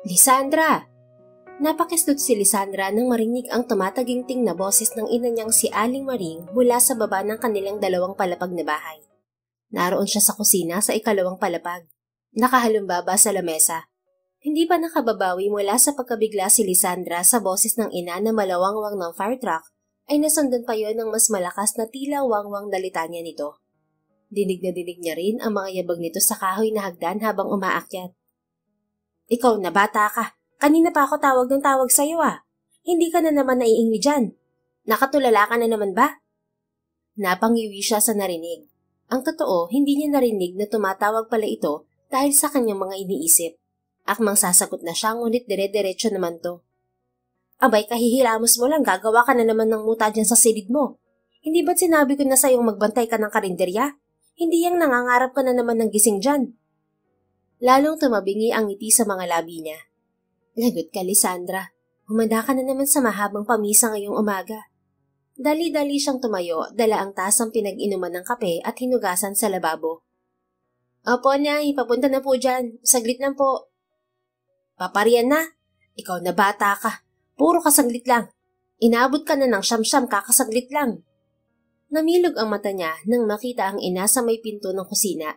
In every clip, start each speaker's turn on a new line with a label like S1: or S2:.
S1: Lisandra! Napakisdot si Lisandra nang marinig ang tumataginting na boses ng ina niyang si Aling Maring mula sa baba ng kanilang dalawang palapag na bahay. Naroon siya sa kusina sa ikalawang palapag, nakahalumbaba sa lamesa. Hindi pa nakababawi mula sa pagkabigla si Lisandra sa boses ng ina na malawangwang ng fire truck ay nasundan pa yon ng mas malakas na tila wangwang dalita niya nito. Dinig na dinig niya rin ang mga yabag nito sa kahoy na hagdan habang umaakyat. Ikaw na bata ka. Kanina pa ako tawag ng tawag sa'yo ah. Hindi ka na naman naiingi dyan. Nakatulala ka na naman ba? Napangiwi siya sa narinig. Ang totoo, hindi niya narinig na tumatawag pala ito dahil sa kanyang mga iniisip. Akmang sasagot na siya ngunit dire-diretso naman to. Abay, kahihilamos mo lang, gagawa ka na naman ng muta dyan sa silid mo. Hindi ba't sinabi ko na sa'yong magbantay ka ng karinderya? Hindi yang nangangarap ka na naman ng gising dyan. Lalong tumabingi ang ngiti sa mga labi niya. Lagot ka, Lisandra. Humanda ka na naman sa mahabang pamisa ngayong umaga. Dali-dali siyang tumayo, dala ang tasang pinag-inuman ng kape at hinugasan sa lababo. Opo, Nay, papunta na po dyan. Saglit lang po. Paparian na. Ikaw na bata ka. Puro kasaglit lang. Inaabot ka na ng siyam-siyam kakasaglit lang. Namilog ang mata niya nang makita ang ina sa may pinto ng kusina.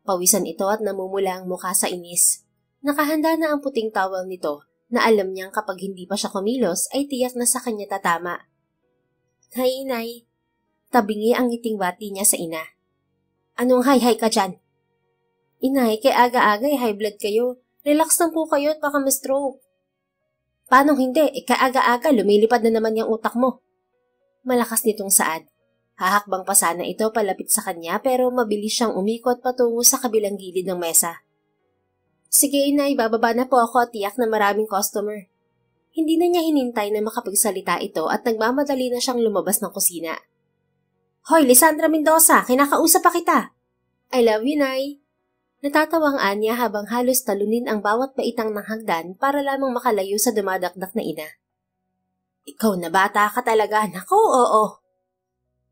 S1: Pawisan ito at namumula ang mukha sa inis. Nakahanda na ang puting towel nito na alam niyang kapag hindi pa siya kumilos ay tiyak na sa kanya tatama. Hay, Inay. Tabingi ang ngiting bati niya sa ina. Anong hay-hay ka dyan? Inay, kay aga-aga high blood kayo. Relax lang po kayo at baka ma-stroke. Paano hindi? Kay aga-aga lumilipad na naman yung utak mo. Malakas nitong saad. Hahakbang pa sana ito palapit sa kanya pero mabilis siyang umikot patungo sa kabilang gilid ng mesa. Sige, Inay, bababa na po ako at tiyak na maraming customer. Hindi na niya hinintay na makapagsalita ito at nagmamadali na siyang lumabas ng kusina. Hoy, Lisandra Mendoza, kinakausap pa kita. I love you, Nay. Natatawang Anya habang halos talunin ang bawat baitang ng hagdan para lamang makalayo sa dumadakdak na ina. Ikaw na bata ka talaga, naku, oo.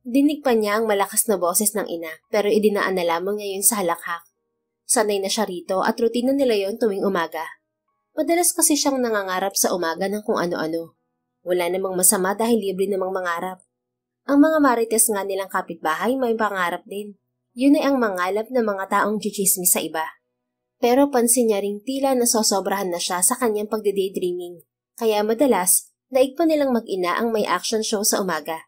S1: Dinig pa niya ang malakas na boses ng ina pero idinaan na lamang niya yun sa halakhak. Sanay na siya rito at rutina nila yon tuwing umaga. Madalas kasi siyang nangangarap sa umaga ng kung ano-ano. Wala namang masama dahil libre namang mangarap. Ang mga marites nga nilang kapitbahay may pangarap din. Yun ay ang mangalap ng mga taong chichismis sa iba. Pero pansin niya ring tila nasosobrahan na siya sa kanyang pagde-daydreaming. Kaya madalas, daig pa nilang mag-ina ang may action show sa umaga.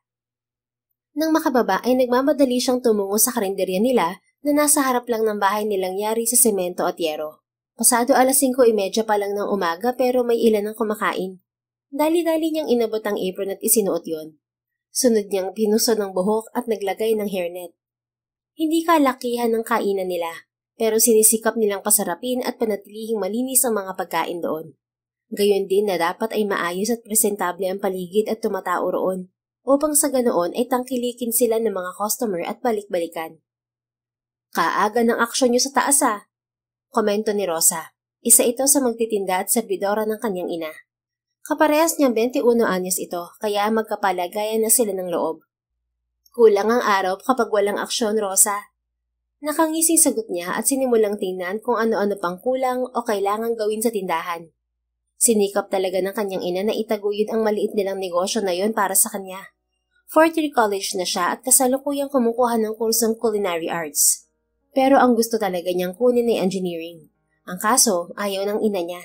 S1: Nang makababa ay nagmamadali siyang tumungo sa karinderya nila na nasa harap lang ng bahay nilang yari sa semento at yero. Pasado 5:30 pa lang ng umaga pero may ilan ang kumakain. Dali-dali niyang inabot ang apron at isinuot yon. Sunod niyang pinusod ng buhok at naglagay ng hairnet. Hindi kalakihan ng kainan nila, pero sinisikap nilang pasarapin at panatilihing malinis ang mga pagkain doon. Gayon din na dapat ay maayos at presentable ang paligid at tumatao roon, upang sa ganoon ay tangkilikin sila ng mga customer at balik-balikan. Kaaga ng aksyon niyo sa taas ah. Komento ni Rosa. Isa ito sa magtitinda at serbidora ng kanyang ina. Kaparehas niyang 21 anyos ito, kaya magkapalagayan na sila ng loob. Kulang ang araw kapag walang aksyon, Rosa. Nakangising sagot niya at sinimulang tingnan kung ano-ano pang kulang o kailangang gawin sa tindahan. Sinikap talaga ng kanyang ina na itaguyod ang maliit nilang negosyo na yon para sa kanya. Fourth year college na siya at kasalukuyang kumukuha ng kursong culinary arts. Pero ang gusto talaga niyang kunin ay engineering. Ang kaso, ayaw ng ina niya.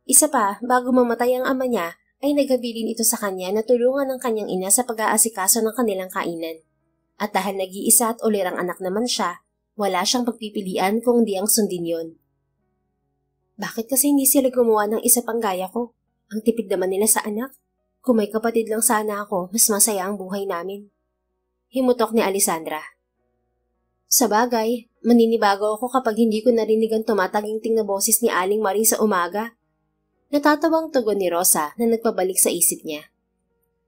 S1: Isa pa, bago mamatay ang ama niya, ay naghabilin ito sa kanya na tulungan ng kanyang ina sa pag-aasikaso ng kanilang kainan. At dahil nag-iisa at ulirang anak naman siya, wala siyang pagpipilian kung di ang sundin yon. Bakit kasi hindi sila gumawa ng isa pang gaya ko? Ang tipid naman nila sa anak. Kung may kapatid lang sana ako, mas masaya ang buhay namin. Himutok ni Alessandra. Sa bagay, maninibago ako kapag hindi ko narinig ang tumataginting na boses ni Aling Maring sa umaga. Natatawang tugon ni Rosa na nagpabalik sa isip niya.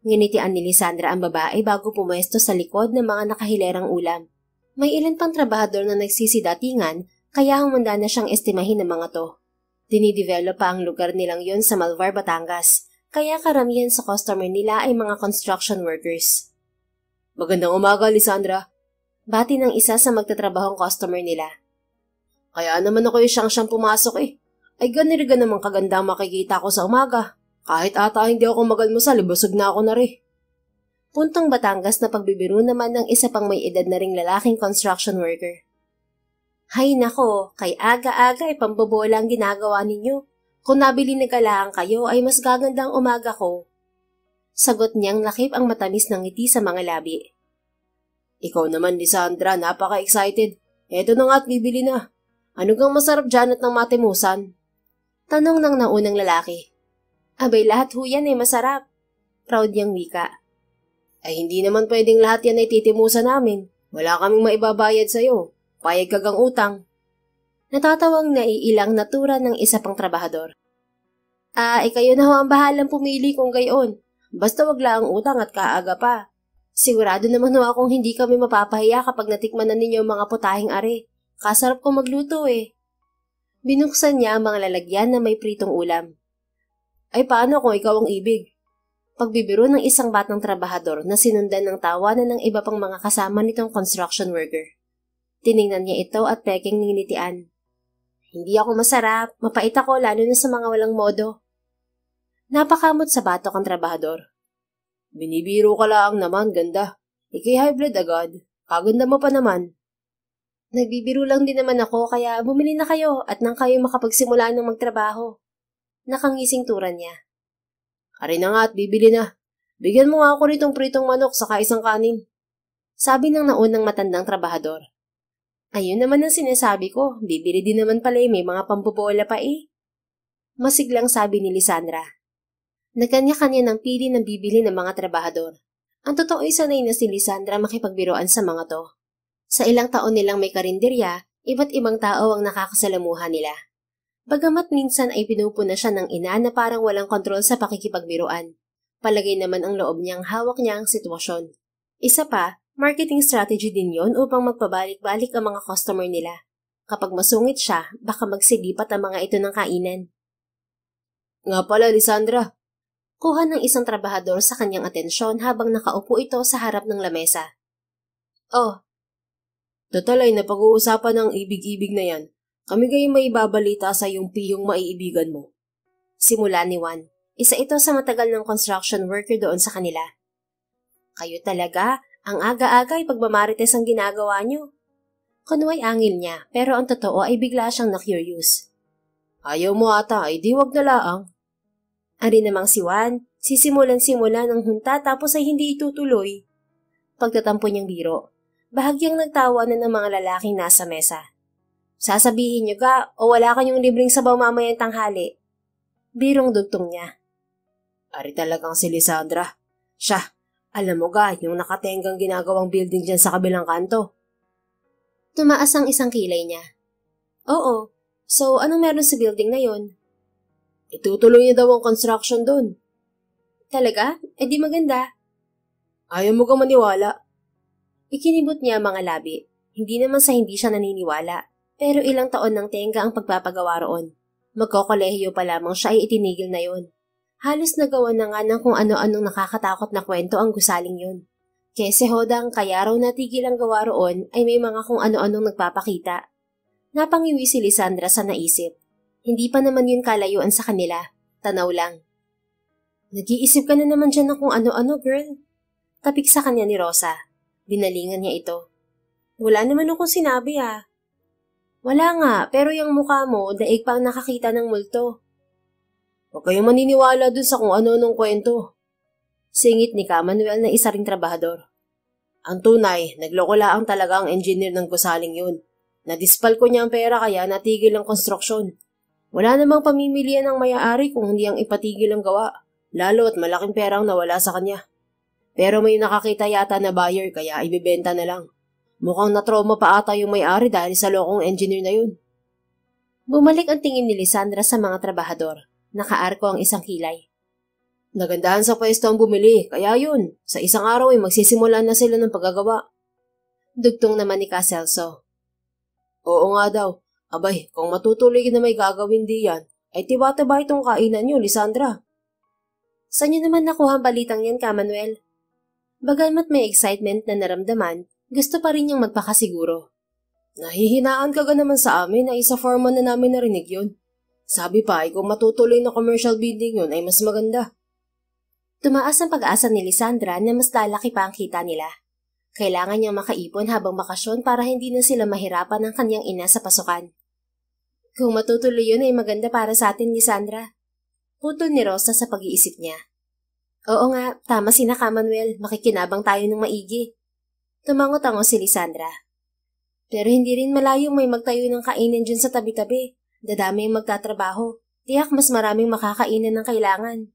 S1: Nginitian ni Lisandra ang babae bago pumuesto sa likod ng mga nakahilerang ulam. May ilan pang trabahador na nagsisidatingan kaya humanda na siyang estimahin ng mga to. Dinidevelop pa ang lugar nilang yon sa Malvar, Batangas, kaya karamihan sa customer nila ay mga construction workers. Magandang umaga, Lisandra. Bati ng isa sa magtatrabahong customer nila. Kaya naman ako siyang pumasok eh.
S2: Ay ganiriga naman kaganda ang makikita ko sa umaga. Kahit ata hindi ako magalmusal, busog na ako na rin.
S1: Puntong Batangas na pagbibiro naman ng isa pang may edad na ring lalaking construction worker. Hay nako, kay aga-aga ay pambobola ang ginagawa ninyo. Kung nabili na galaan kayo ay mas gagandang umaga ko. Sagot niyang lakip ang matamis ng ngiti sa mga labi.
S2: Ikaw naman, Lisandra, napaka-excited. Eto na nga at bibili na. Ano kang masarap dyan at ng matimusan?
S1: Tanong ng naunang lalaki. Abay lahat ho yan ay masarap. Proud niyang wika.
S2: Ay hindi naman pwedeng lahat yan ay titimusan namin. Wala kaming maibabayad sa'yo. Payag kagang utang.
S1: Natatawang naiilang natura ng isa pang trabahador. Kayo na ho ang bahalang pumili kung gayon. Basta wag lang utang at kaaga pa. Sigurado naman ho akong hindi kami mapapahiya kapag natikman na ninyo ang mga putahing are. Kasarap ko magluto eh. Binuksan niya ang mga lalagyan na may pritong ulam.
S2: Ay paano kung ikaw ang ibig?
S1: Pagbibiro ng isang batang trabahador na sinundan ng tawanan ng iba pang mga kasama nitong construction worker. Tiningnan niya ito at peking ninitian. Hindi ako masarap, mapait ako lalo na sa mga walang modo. Napakamot sa batok ang trabahador.
S2: Binibiro ka lang naman, ganda. High blood agad. Kaganda mo pa naman.
S1: Nagbibiro lang din naman ako kaya bumili na kayo at nang kayo makapagsimula ng magtrabaho. Nakangising turan niya.
S2: Ari na nga at bibili na. Bigyan mo nga ako nitong pritong manok saka isang kanin.
S1: Sabi ng naunang matandang trabahador. Ayun naman ang sinasabi ko, bibili din naman pala may mga pambobola pa eh. Masiglang sabi ni Lisandra. Nagkanya-kanya ng pili ng bibili ng mga trabahador. Ang totoo ay sanay na si Lisandra makipagbiroan sa mga to. Sa ilang taon nilang may karinderya, iba't ibang tao ang nakakasalamuha nila. Bagamat minsan ay pinupuna siya ng ina na parang walang kontrol sa pakikipagbiruan. Palagay naman ang loob niyang hawak niya ang sitwasyon. Isa pa, marketing strategy din yon upang magpabalik-balik ang mga customer nila. Kapag masungit siya, baka magsilipat ang mga ito ng kainan.
S2: Nga pala, Lisandra.
S1: Kuha ng isang trabahador sa kanyang atensyon habang nakaupo ito sa harap ng lamesa. Oh.
S2: Total ay napag-uusapan ng ibig-ibig na yan. Kami kayo may babalita sa yung piyong maiibigan mo.
S1: Simula ni Juan. Isa ito sa matagal ng construction worker doon sa kanila. Kayo talaga, ang aga-aga ay pagmamarites ang ginagawa niyo. Kunuway angil niya, pero ang totoo ay bigla siyang na-curious.
S2: Ayaw mo ata, ay di wag na laang.
S1: Ari namang si Juan, sisimulan-simulan ang hunta tapos ay hindi itutuloy. Pagtatampo niyang biro, bahagyang nagtawanan ng mga lalaking nasa mesa. Sasabihin niyo ka o wala kanyong libreng sabaw mamayang tanghali? Birong dugtong niya.
S2: Ari talagang si Lisandra. Siya, alam mo ga, yung nakatenggang ginagawang building dyan sa kabilang kanto.
S1: Tumaas ang isang kilay niya. Oo, so anong meron sa building na yon?
S2: Itutuloy niya daw ang construction doon.
S1: Talaga? Eh di maganda.
S2: Ayaw mo ka maniwala.
S1: Ikinibot niya ang mga labi. Hindi naman sa hindi siya naniniwala. Pero ilang taon ng tenga ang pagpapagawa roon. Magkokolehiyo pa lamang siya ay itinigil na yon. Halos nagawa na nga ng kung ano-anong nakakatakot na kwento ang gusaling yun. Kese hodang kaya raw natigil ang gawa roon ay may mga kung ano-anong nagpapakita. Napangiwi si Lisandra sa naisip. Hindi pa naman yun kalayuan sa kanila. Tanaw lang. Nag-iisip ka na naman dyan ng kung ano-ano, girl. Tapik sa kanya ni Rosa. Binalingan niya ito. Wala naman akong sinabi ah. Wala nga, pero yung mukha mo, daig pa ang nakakita ng multo.
S2: Huwag kayong maniniwala dun sa kung ano-anong kwento.
S1: Singit ni Manuel na isa ring trabahador.
S2: Ang tunay, nagloko laang talaga ang engineer ng gusaling yun. Nadispal ko niya ang pera kaya natigil ang konstruksyon. Wala namang pamimilian ng may-ari kung hindi ang ipatigil ang gawa, lalo at malaking perang nawala sa kanya. Pero may nakakita yata na buyer kaya ibibenta na lang. Mukhang na-trauma pa ata yung may-ari dahil sa lokong engineer na yun.
S1: Bumalik ang tingin ni Lisandra sa mga trabahador. Nakaarko ang isang kilay.
S2: Nagandahan sa pwesto ang bumili, kaya yun, sa isang araw ay magsisimula na sila ng paggagawa.
S1: Dugtong naman ni Caselso.
S2: Oo nga daw. Abay, kung matutuloy na may gagawin diyan, ay tiba-tiba itong kainan nyo, Lisandra.
S1: Saan nyo naman nakuha ang balitang yan, Manuel? Bagamat may excitement na naramdaman, gusto pa rin niyang magpakasiguro.
S2: Nahihinaan ka ga naman sa amin na isa foreman na namin narinig yun. Sabi pa, kung matutuloy na commercial building yun ay mas maganda.
S1: Tumaas ang pag-asa ni Lisandra na mas lalaki pa ang kita nila. Kailangan niyang makaipon habang bakasyon para hindi na sila mahirapan ng kanyang ina sa pasukan. Kung matutuloy yun ay maganda para sa atin, Lisandra. Putol ni Rosa sa pag-iisip niya. Oo nga, tama si na Manuel, makikinabang tayo ng maigi. Tumango-tango si Lisandra. Pero hindi rin malayong may magtayo ng kainan dyan sa tabi-tabi. Dadami yung magtatrabaho. Tiyak mas maraming makakainan ng kailangan.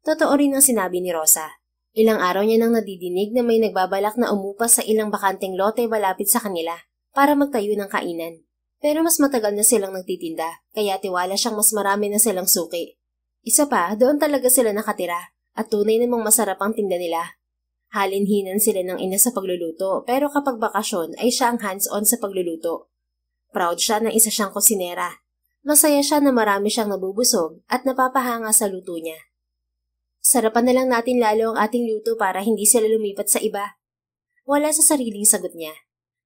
S1: Totoo rin ang sinabi ni Rosa. Ilang araw niya nang nadidinig na may nagbabalak na umupas sa ilang bakanteng lote malapit sa kanila para magtayo ng kainan. Pero mas matagal na silang nagtitinda, kaya tiwala siyang mas marami na silang suki. Isa pa, doon talaga sila nakatira at tunay namang masarap ang tinda nila. Halin-hinan sila ng ina sa pagluluto pero kapag bakasyon ay siya ang hands-on sa pagluluto. Proud siya na isa siyang kusinera. Masaya siya na marami siyang nabubusog at napapahanga sa luto niya. Sarapan na lang natin lalo ang ating luto para hindi sila lumipat sa iba. Wala sa sariling sagot niya.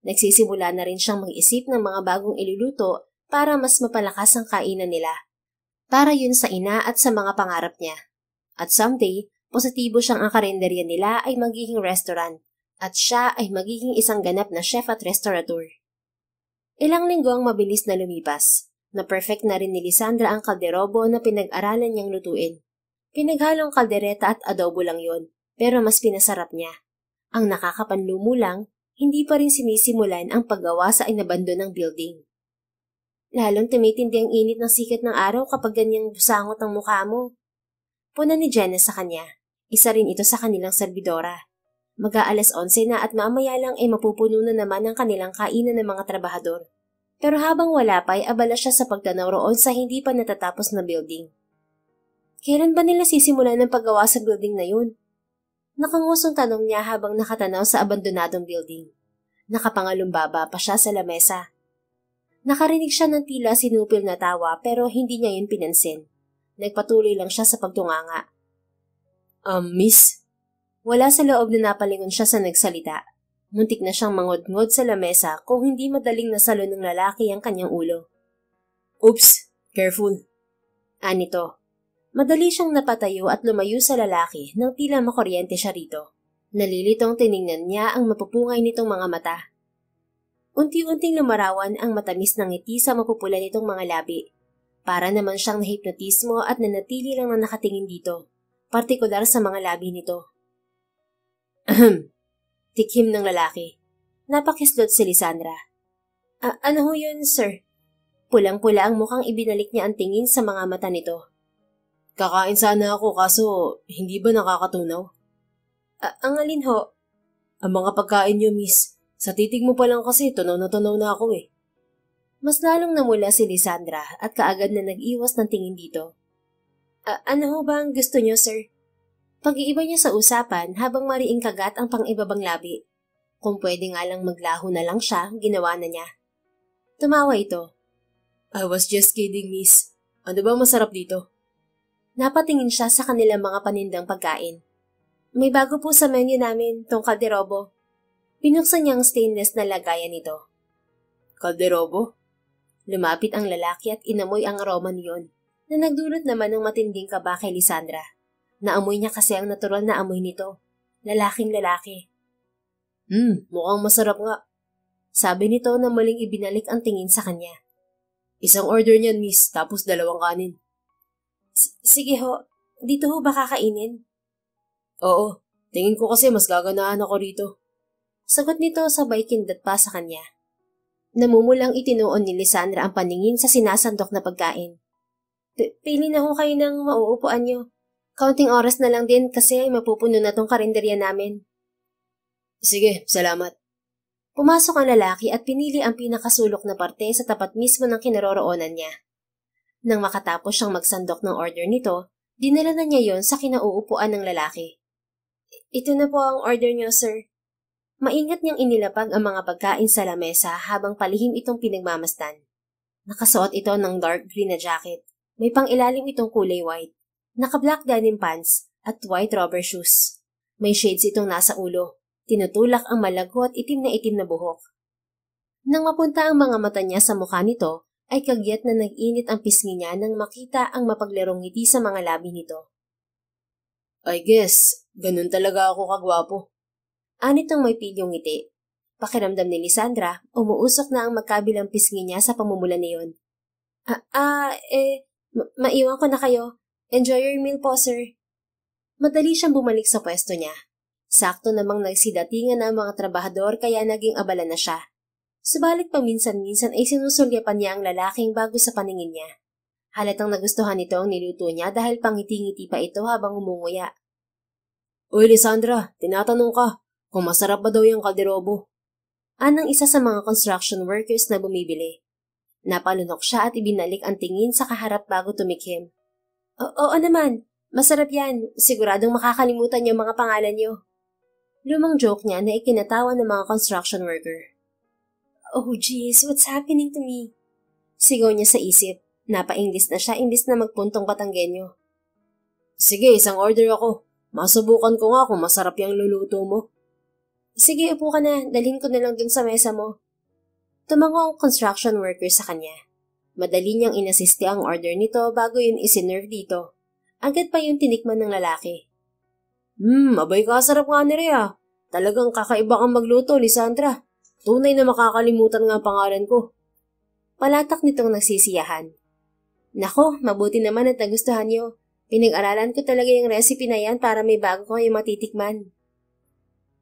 S1: Nagsisimula na rin siyang mag-isip ng mga bagong iluluto para mas mapalakas ang kainan nila. Para yun sa ina at sa mga pangarap niya. At someday, positibo siyang ang karinderya nila ay magiging restaurant at siya ay magiging isang ganap na chef at restaurateur. Ilang linggo ang mabilis na lumipas. Na-perfect na rin ni Lisandra ang kalderobo na pinag-aralan niyang lutuin. Pinaghalong kaldereta at adobo lang yon, pero mas pinasarap niya. Ang nakakapanlumo lang, hindi pa rin sinisimulan ang paggawa sa inabando ng building. Lalong tumitindi ang init ng sikat ng araw kapag ganyang busangot ang mukha mo. Puna ni Jenna sa kanya. Isa rin ito sa kanilang serbidora. Mag-aalas 11 na at mamaya lang ay mapupuno na naman ang kanilang kainan ng mga trabahador. Pero habang wala pa ay abala siya sa pagtanaw roon sa hindi pa natatapos na building. Kailan ba nila sisimulan ng paggawa sa building na yun? Nakangusong tanong niya habang nakatanaw sa abandonadong building. Nakapangalumbaba pa siya sa lamesa. Nakarinig siya ng tila sinupil na tawa pero hindi niya yun pinansin. Nagpatuloy lang siya sa pagtunganga. Miss? Wala sa loob na napalingon siya sa nagsalita. Muntik na siyang mangod-ngod sa lamesa kung hindi madaling nasalo ng lalaki ang kanyang ulo. Oops, careful. Anito. Madali siyang napatayo at lumayo sa lalaki nang tila makuryente siya rito. Nalilitong tiningnan niya ang mapupungay nitong mga mata. Unti-unting lumarawan ang matamis ng ngiti sa mapupula nitong mga labi. Para naman siyang nahipnotismo at nanatili lang na nakatingin dito, partikular sa mga labi nito. Tikhim ng lalaki. Napakislot si Lisandra. Ano ho yun, sir? Pulang-pula ang mukhang ibinalik niya ang tingin sa mga mata nito. Kakain sana ako kaso hindi ba nakakatunaw? Ang alin ho? Ang mga pagkain niyo, miss. Sa titig mo pa lang kasi tunaw na ako eh. Mas lalong namula si Lisandra at kaagad na nag-iwas ng tingin dito. Ano ho ba ang gusto niyo, sir? Pag-iiba niya sa usapan habang mariing kagat ang pang-ibabang labi. Kung pwede nga lang maglaho na lang siya, ginawa na niya. Tumawa ito. I was just kidding, miss. Ano ba masarap dito? Napatingin siya sa kanilang mga panindang pagkain. May bago po sa menu namin, tong kalderobo. Pinuksan niya ang stainless na lagayan nito. Kalderobo? Lumapit ang lalaki at inamoy ang aroma niyon, na nagdulot naman ng matinding kaba kay Lisandra. Naamoy niya kasi ang natural na amoy nito. Lalaking lalaki. Mukhang masarap nga. Sabi nito na muling ibinalik ang tingin sa kanya. Isang order niyan, miss, tapos 2 kanin. Sige ho, dito ho ba kakainin? Oo, tingin ko kasi mas gaganahan ako rito. Sagot nito sabay kindat pa sa kanya. Namumulang itinuon ni Lisandra ang paningin sa sinasandok na pagkain. Pili na ho kayo ng mauupuan nyo. Kaunting oras na lang din kasi ay mapupuno na tong karinderya namin. Sige, salamat. Pumasok ang lalaki at pinili ang pinakasulok na parte sa tapat mismo ng kinaroroonan niya. Nang makatapos siyang magsandok ng order nito, dinala na niya yon sa kinauupuan ng lalaki. Ito na po ang order niyo, sir. Maingat niyang inilapag ang mga pagkain sa lamesa habang palihim itong pinagmamasdan. Nakasuot ito ng dark green na jacket. May pang-ilalim itong kulay white. Naka-black denim pants at white rubber shoes. May shades itong nasa ulo. Tinutulak ang malagho at itim na buhok. Nang mapunta ang mga mata niya sa mukha nito, ay kagyat na nag-init ang pisngi niya nang makita ang mapaglarong ngiti sa mga labi nito.
S2: I guess, ganun talaga ako kagwapo.
S1: Anit ng may pilyong ngiti. Pakiramdam ni Lisandra, umuusok na ang magkabilang pisngi niya sa pamumulan niyon. Maiwan ko na kayo. Enjoy your meal po, sir. Madali siyang bumalik sa pwesto niya. Sakto namang nagsidatingan na ang mga trabahador kaya naging abala na siya. Subalit paminsan-minsan ay sinusulyapan niya ang lalaking bago sa paningin niya. Halatang nagustuhan nito ang niluto niya dahil pangiti-ngiti pa ito habang umunguya.
S2: Uy, Lisandra, tinatanong ka kung masarap ba daw yung kalderobo.
S1: Anang isa sa mga construction workers na bumibili. Napalunok siya at ibinalik ang tingin sa kaharap bago tumikim. Oo naman, masarap yan. Siguradong makakalimutan niyo mga pangalan niyo. Lumang joke niya na ikinatawa ng mga construction worker. Oh jeez, what's happening to me? Sigaw niya sa isip. Napa-English na siya imbis na magpuntong Batanggenyo.
S2: Sige, isang order ako. Masubukan ko nga kung masarap yung luluto mo.
S1: Sige, upo ka na. Dalhin ko na lang dun sa mesa mo. Tumango ang construction worker sa kanya. Madali niyang inasiste ang order nito bago yun isinerve dito. Agad pa yung tinikman ng lalaki.
S2: Abay kasarap nga ni Rhea. Talagang kakaiba kang magluto, Lisandra. Tunay na makakalimutan nga ang pangalan ko.
S1: Palatak nitong nagsisiyahan. Nako, mabuti naman at nagustuhan niyo. Pinag-aralan ko talaga yung recipe na yan para may bago kayo matitikman.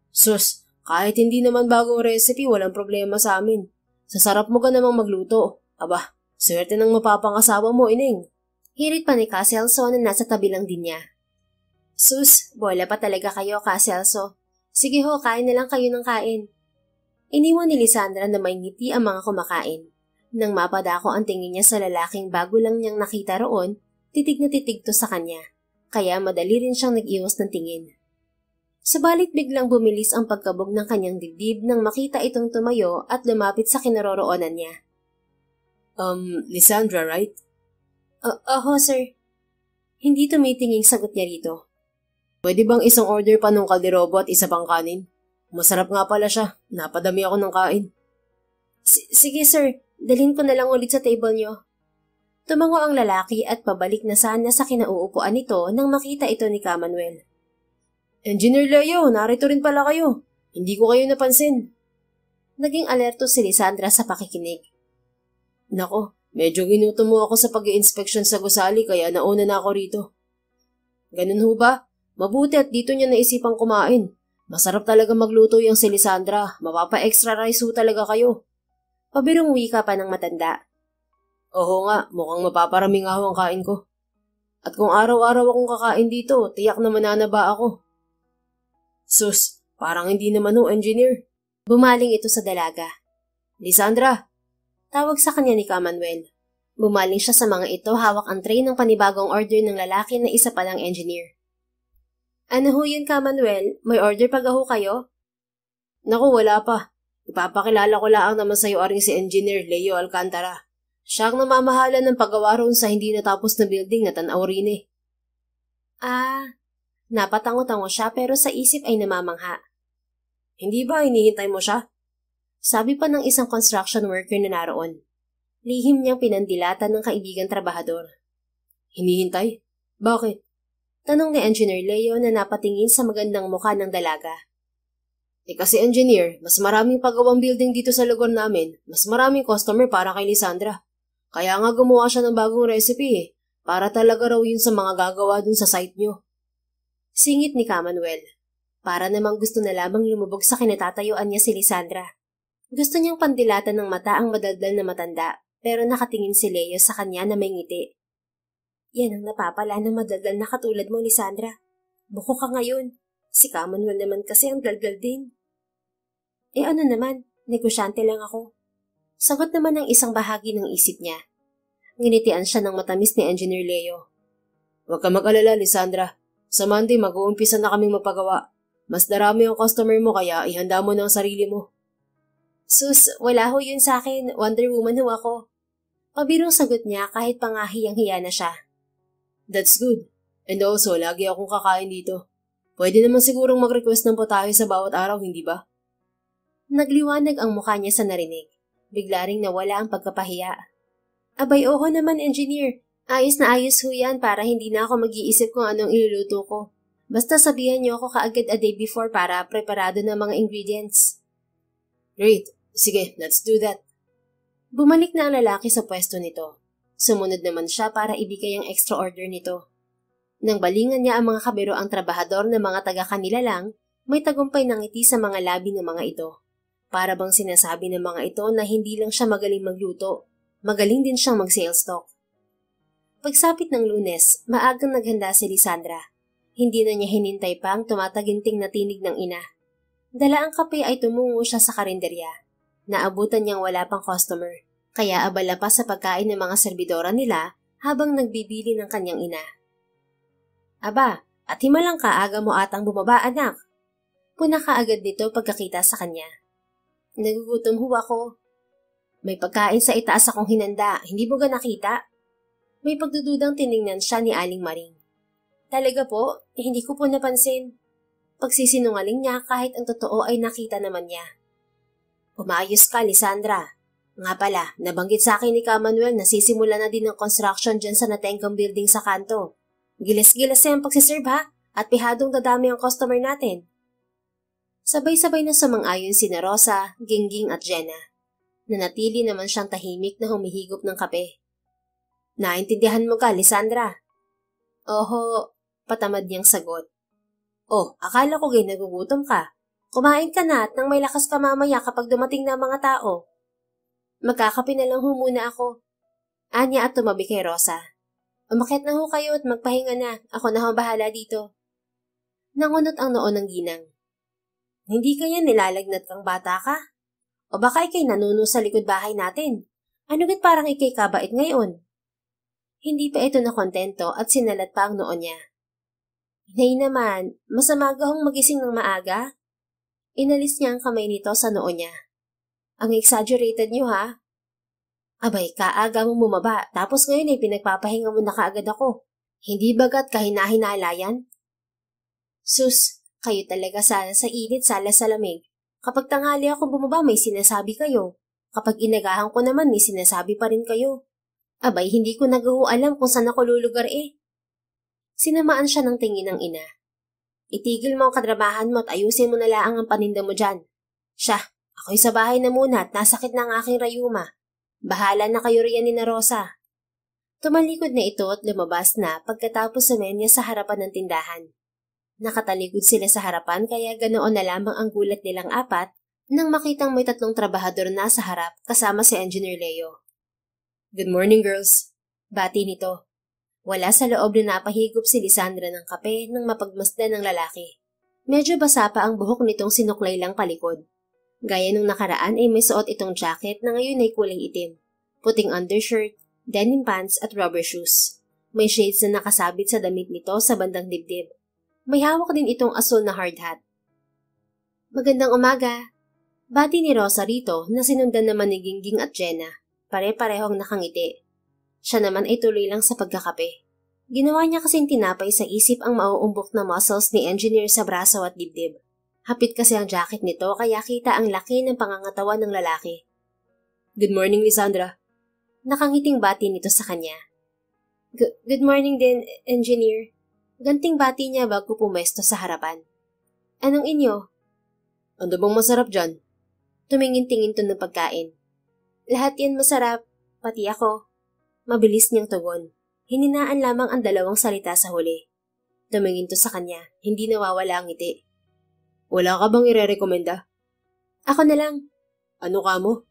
S2: Sus, kahit hindi naman bagong recipe, walang problema sa amin. Sasarap mo ka namang magluto. Aba, swerte ng mapapangasawa mo, Ineng.
S1: Hirit pa ni Caselso na nasa tabi lang din niya. Sus, bola pa talaga kayo, Caselso. Sige ho, kain na lang kayo ng kain. Iniwan ni Lisandra na may ngiti ang mga kumakain. Nang mapadako ang tingin niya sa lalaking bago lang niyang nakita roon, titig na titig to sa kanya, kaya madali rin siyang nag-iwas ng tingin. Subalit biglang bumilis ang pagkabog ng kanyang dibdib nang makita itong tumayo at lumapit sa kinaroroonan niya.
S2: Lisandra, right?
S1: Oo, sir. Hindi tumitinging sagot niya rito.
S2: Pwede bang isang order pa ng kalderobo at isa pang kanin? Masarap nga pala siya. Napadami ako ng kain.
S1: Sige, sir. Dalhin ko na lang ulit sa table niyo. Tumango ang lalaki at pabalik na sana sa kinauupuan nito nang makita ito ni Kamanuel.
S2: Engineer Leo, narito rin pala kayo. Hindi ko kayo napansin.
S1: Naging alerto si Lisandra sa pakikinig.
S2: Nako, medyo ginutom mo ako sa pag-i-inspection sa gusali kaya nauna na ako rito. Ganun ho ba? Mabuti at dito niya naisipang kumain. Masarap talaga magluto yung si Lisandra. Mapapa-extra rice ho talaga kayo.
S1: Pabirong wika pa ng matanda.
S2: Oo nga, mukhang mapaparami nga ho ang kain ko. At kung araw-araw akong kakain dito, tiyak na mananaba ako. Sus, parang hindi naman ho, engineer.
S1: Bumaling ito sa dalaga.
S2: Lisandra!
S1: Tawag sa kanya ni Kamanuel. Bumaling siya sa mga ito hawak ang tray ng panibagong order ng lalaki na isa palang engineer. Ano ho yun, Kamanuel? May order pa ho kayo?
S2: Naku, wala pa. Ipapakilala ko lang naman sa iyo aring si Engineer Leo Alcantara. Siya ang namamahala ng paggawa roon sa hindi natapos na building na tanaw rin eh.
S1: Napatango-tango siya pero sa isip ay namamangha.
S2: Hindi ba hinihintay mo siya?
S1: Sabi pa ng isang construction worker na naroon. Lihim niyang pinandilatan ng kaibigan trabahador.
S2: Hinihintay? Bakit?
S1: Tanong ni Engineer Leo na napatingin sa magandang mukha ng dalaga.
S2: Kasi engineer, mas maraming paggawang building dito sa lugar namin, mas maraming customer para kay Lisandra. Kaya nga gumawa siya ng bagong recipe para talaga raw yun sa mga gagawa dun sa site nyo.
S1: Singit ni Kamanuel. Para namang gusto na lamang lumubog sa kinatatayuan niya si Lisandra. Gusto niyang pandilatan ng mata ang madaldal na matanda, pero nakatingin si Leo sa kanya na may ngiti. Yan ang napapala ng madaldal na katulad mo, Lisandra. Buko ka ngayon. Si Kamanuel naman kasi ang daldal din. Ano naman, negosyante lang ako. Sagot naman ng isang bahagi ng isip niya. Nginitian siya ng matamis ni Engineer Leo.
S2: Huwag ka mag-alala, Lisandra. Sa Monday, mag-uumpisa na kaming mapagawa. Mas darami ang customer mo kaya ihanda mo na ang sarili mo.
S1: Sus, wala ho yun sa akin. Wonder Woman ho ako. Pabirong sagot niya kahit pangahiyang-hiya na siya.
S2: That's good. And also, lagi akong kakain dito. Pwede naman sigurong mag-request ng potahe sa bawat araw, hindi ba?
S1: Nagliwanag ang mukha niya sa narinig. Bigla ring nawala ang pagkapahiya. Abay, oo naman, engineer. Ayos na ayos ho yan para hindi na ako mag-iisip kung anong iluluto ko. Basta sabihan niyo ako kaagad a day before para preparado na mga ingredients.
S2: Great. Sige, let's do that.
S1: Bumalik na ang lalaki sa pwesto nito. Sumunod naman siya para ibigay ang extra order nito. Nang balingan niya ang mga kabiro ang trabahador na mga taga-kanila lang, may tagumpay ng ngiti sa mga labi ng mga ito. Para bang sinasabi ng mga ito na hindi lang siya magaling magluto, magaling din siyang mag-sales talk. Pagsapit ng Lunes, maagang naghanda si Lisandra. Hindi na niya hinintay pa ang tumataginting na tinig ng ina. Dala ang kape ay tumungo siya sa karinderya. Naabutan niyang wala pang customer, kaya abala pa sa pagkain ng mga serbidora nila habang nagbibili ng kanyang ina. Aba, at himalang ka, aga mo atang bumaba, anak. Puna ka agad nito pagkakita sa kanya. Nagugutom ho ako. May pagkain sa itaas akong hinanda, hindi mo ga nakita? May pagdududang tiningnan siya ni Aling Maring. Talaga po, hindi ko po napansin. Pagsisinungaling niya kahit ang totoo ay nakita naman niya. Umayos ka, Lisandra. Nga pala, nabanggit sa akin ni Ka Manuel na sisimula na din ang construction dyan sa Natengkang building sa kanto. Gilas-gilas na yung pagsiserve ha, at pihadong dadami ang customer natin. Sabay-sabay na sumang-ayon sina Rosa, Gingging at Jenna. Nanatili naman siyang tahimik na humihigop ng kape. Naintindihan mo ka, Lisandra? Oho, patamad niyang sagot. Oh, akala ko nagugutom ka. Kumain ka na at nang may lakas ka mamaya kapag dumating na mga tao. Magkakape na lang ho muna ako. Anya at tumabi kay Rosa. Umakyat na ho kayo at magpahinga na. Ako na ho bahala dito. Nangunot ang noo ng ginang. Hindi kaya nilalagnat kang bata ka? O baka ikay nanuno sa likod bahay natin? Ano gat parang ikay kabait ngayon? Hindi pa ito nakontento at sinalat pa ang noo niya. Inay naman, masama gahong magising ng maaga? Inalis niya ang kamay nito sa noo niya. Ang exaggerated niyo ha? Abay, kaaga mo bumaba, tapos ngayon ay pinagpapahinga mo na kaagad ako. Hindi bagat kahinahinala yan? Sus, kayo talaga sana sa init, sala sa lamig. Kapag tanghali ako bumaba, may sinasabi kayo. Kapag inagahan ko naman, may sinasabi pa rin kayo. Abay, hindi ko alam kung saan ako lulugar eh. Sinamaan siya ng tingin ng ina. Itigil mo ang kadrabahan mo at ayusin mo na laang ang paninda mo dyan. Siya, ako'y sa bahay na muna at nasakit na ang aking rayuma. Bahala na kayo riyan ni na Rosa. Tumalikod na ito at lumabas na pagkatapos sumenya sa harapan ng tindahan. Nakatalikod sila sa harapan kaya ganoon na lamang ang gulat nilang apat nang makitang may 3 trabahador na sa harap kasama si Engineer Leo. Good morning, girls. Bati nito. Wala sa loob na napahigop si Lisandra ng kape nang mapagmasdan ng lalaki. Medyo basa pa ang buhok nitong sinuklay lang palikod. Gaya nung nakaraan ay may suot itong jacket na ngayon ay kulay itim, puting undershirt, denim pants at rubber shoes. May shades na nakasabit sa damit nito sa bandang dibdib. May hawak din itong asul na hard hat. Magandang umaga. Bati ni Rosa rito na sinundan naman ni Gingging at Jenna. Pare-parehong nakangiti. Siya naman ay tuloy lang sa pagkakape. Ginawa niya kasing tinapay sa isip ang mauumbok na muscles ni Engineer sa braso at dibdib. Hapit kasi ang jacket nito kaya kita ang laki ng pangangatawan ng lalaki. Good morning, Lisandra. Nakangiting bati nito sa kanya. Good morning din, Engineer. Ganting bati niya bago pumesto sa harapan. Anong inyo? Ano bang masarap dyan? Tumingin-tingin to ng pagkain. Lahat yan masarap, pati ako. Mabilis niyang tugon. Hininaan lamang ang 2 salita sa huli. Tumingin to sa kanya, hindi nawawala ang ngiti. Wala ka bang irerekomenda? Ako na lang. Ano ka mo?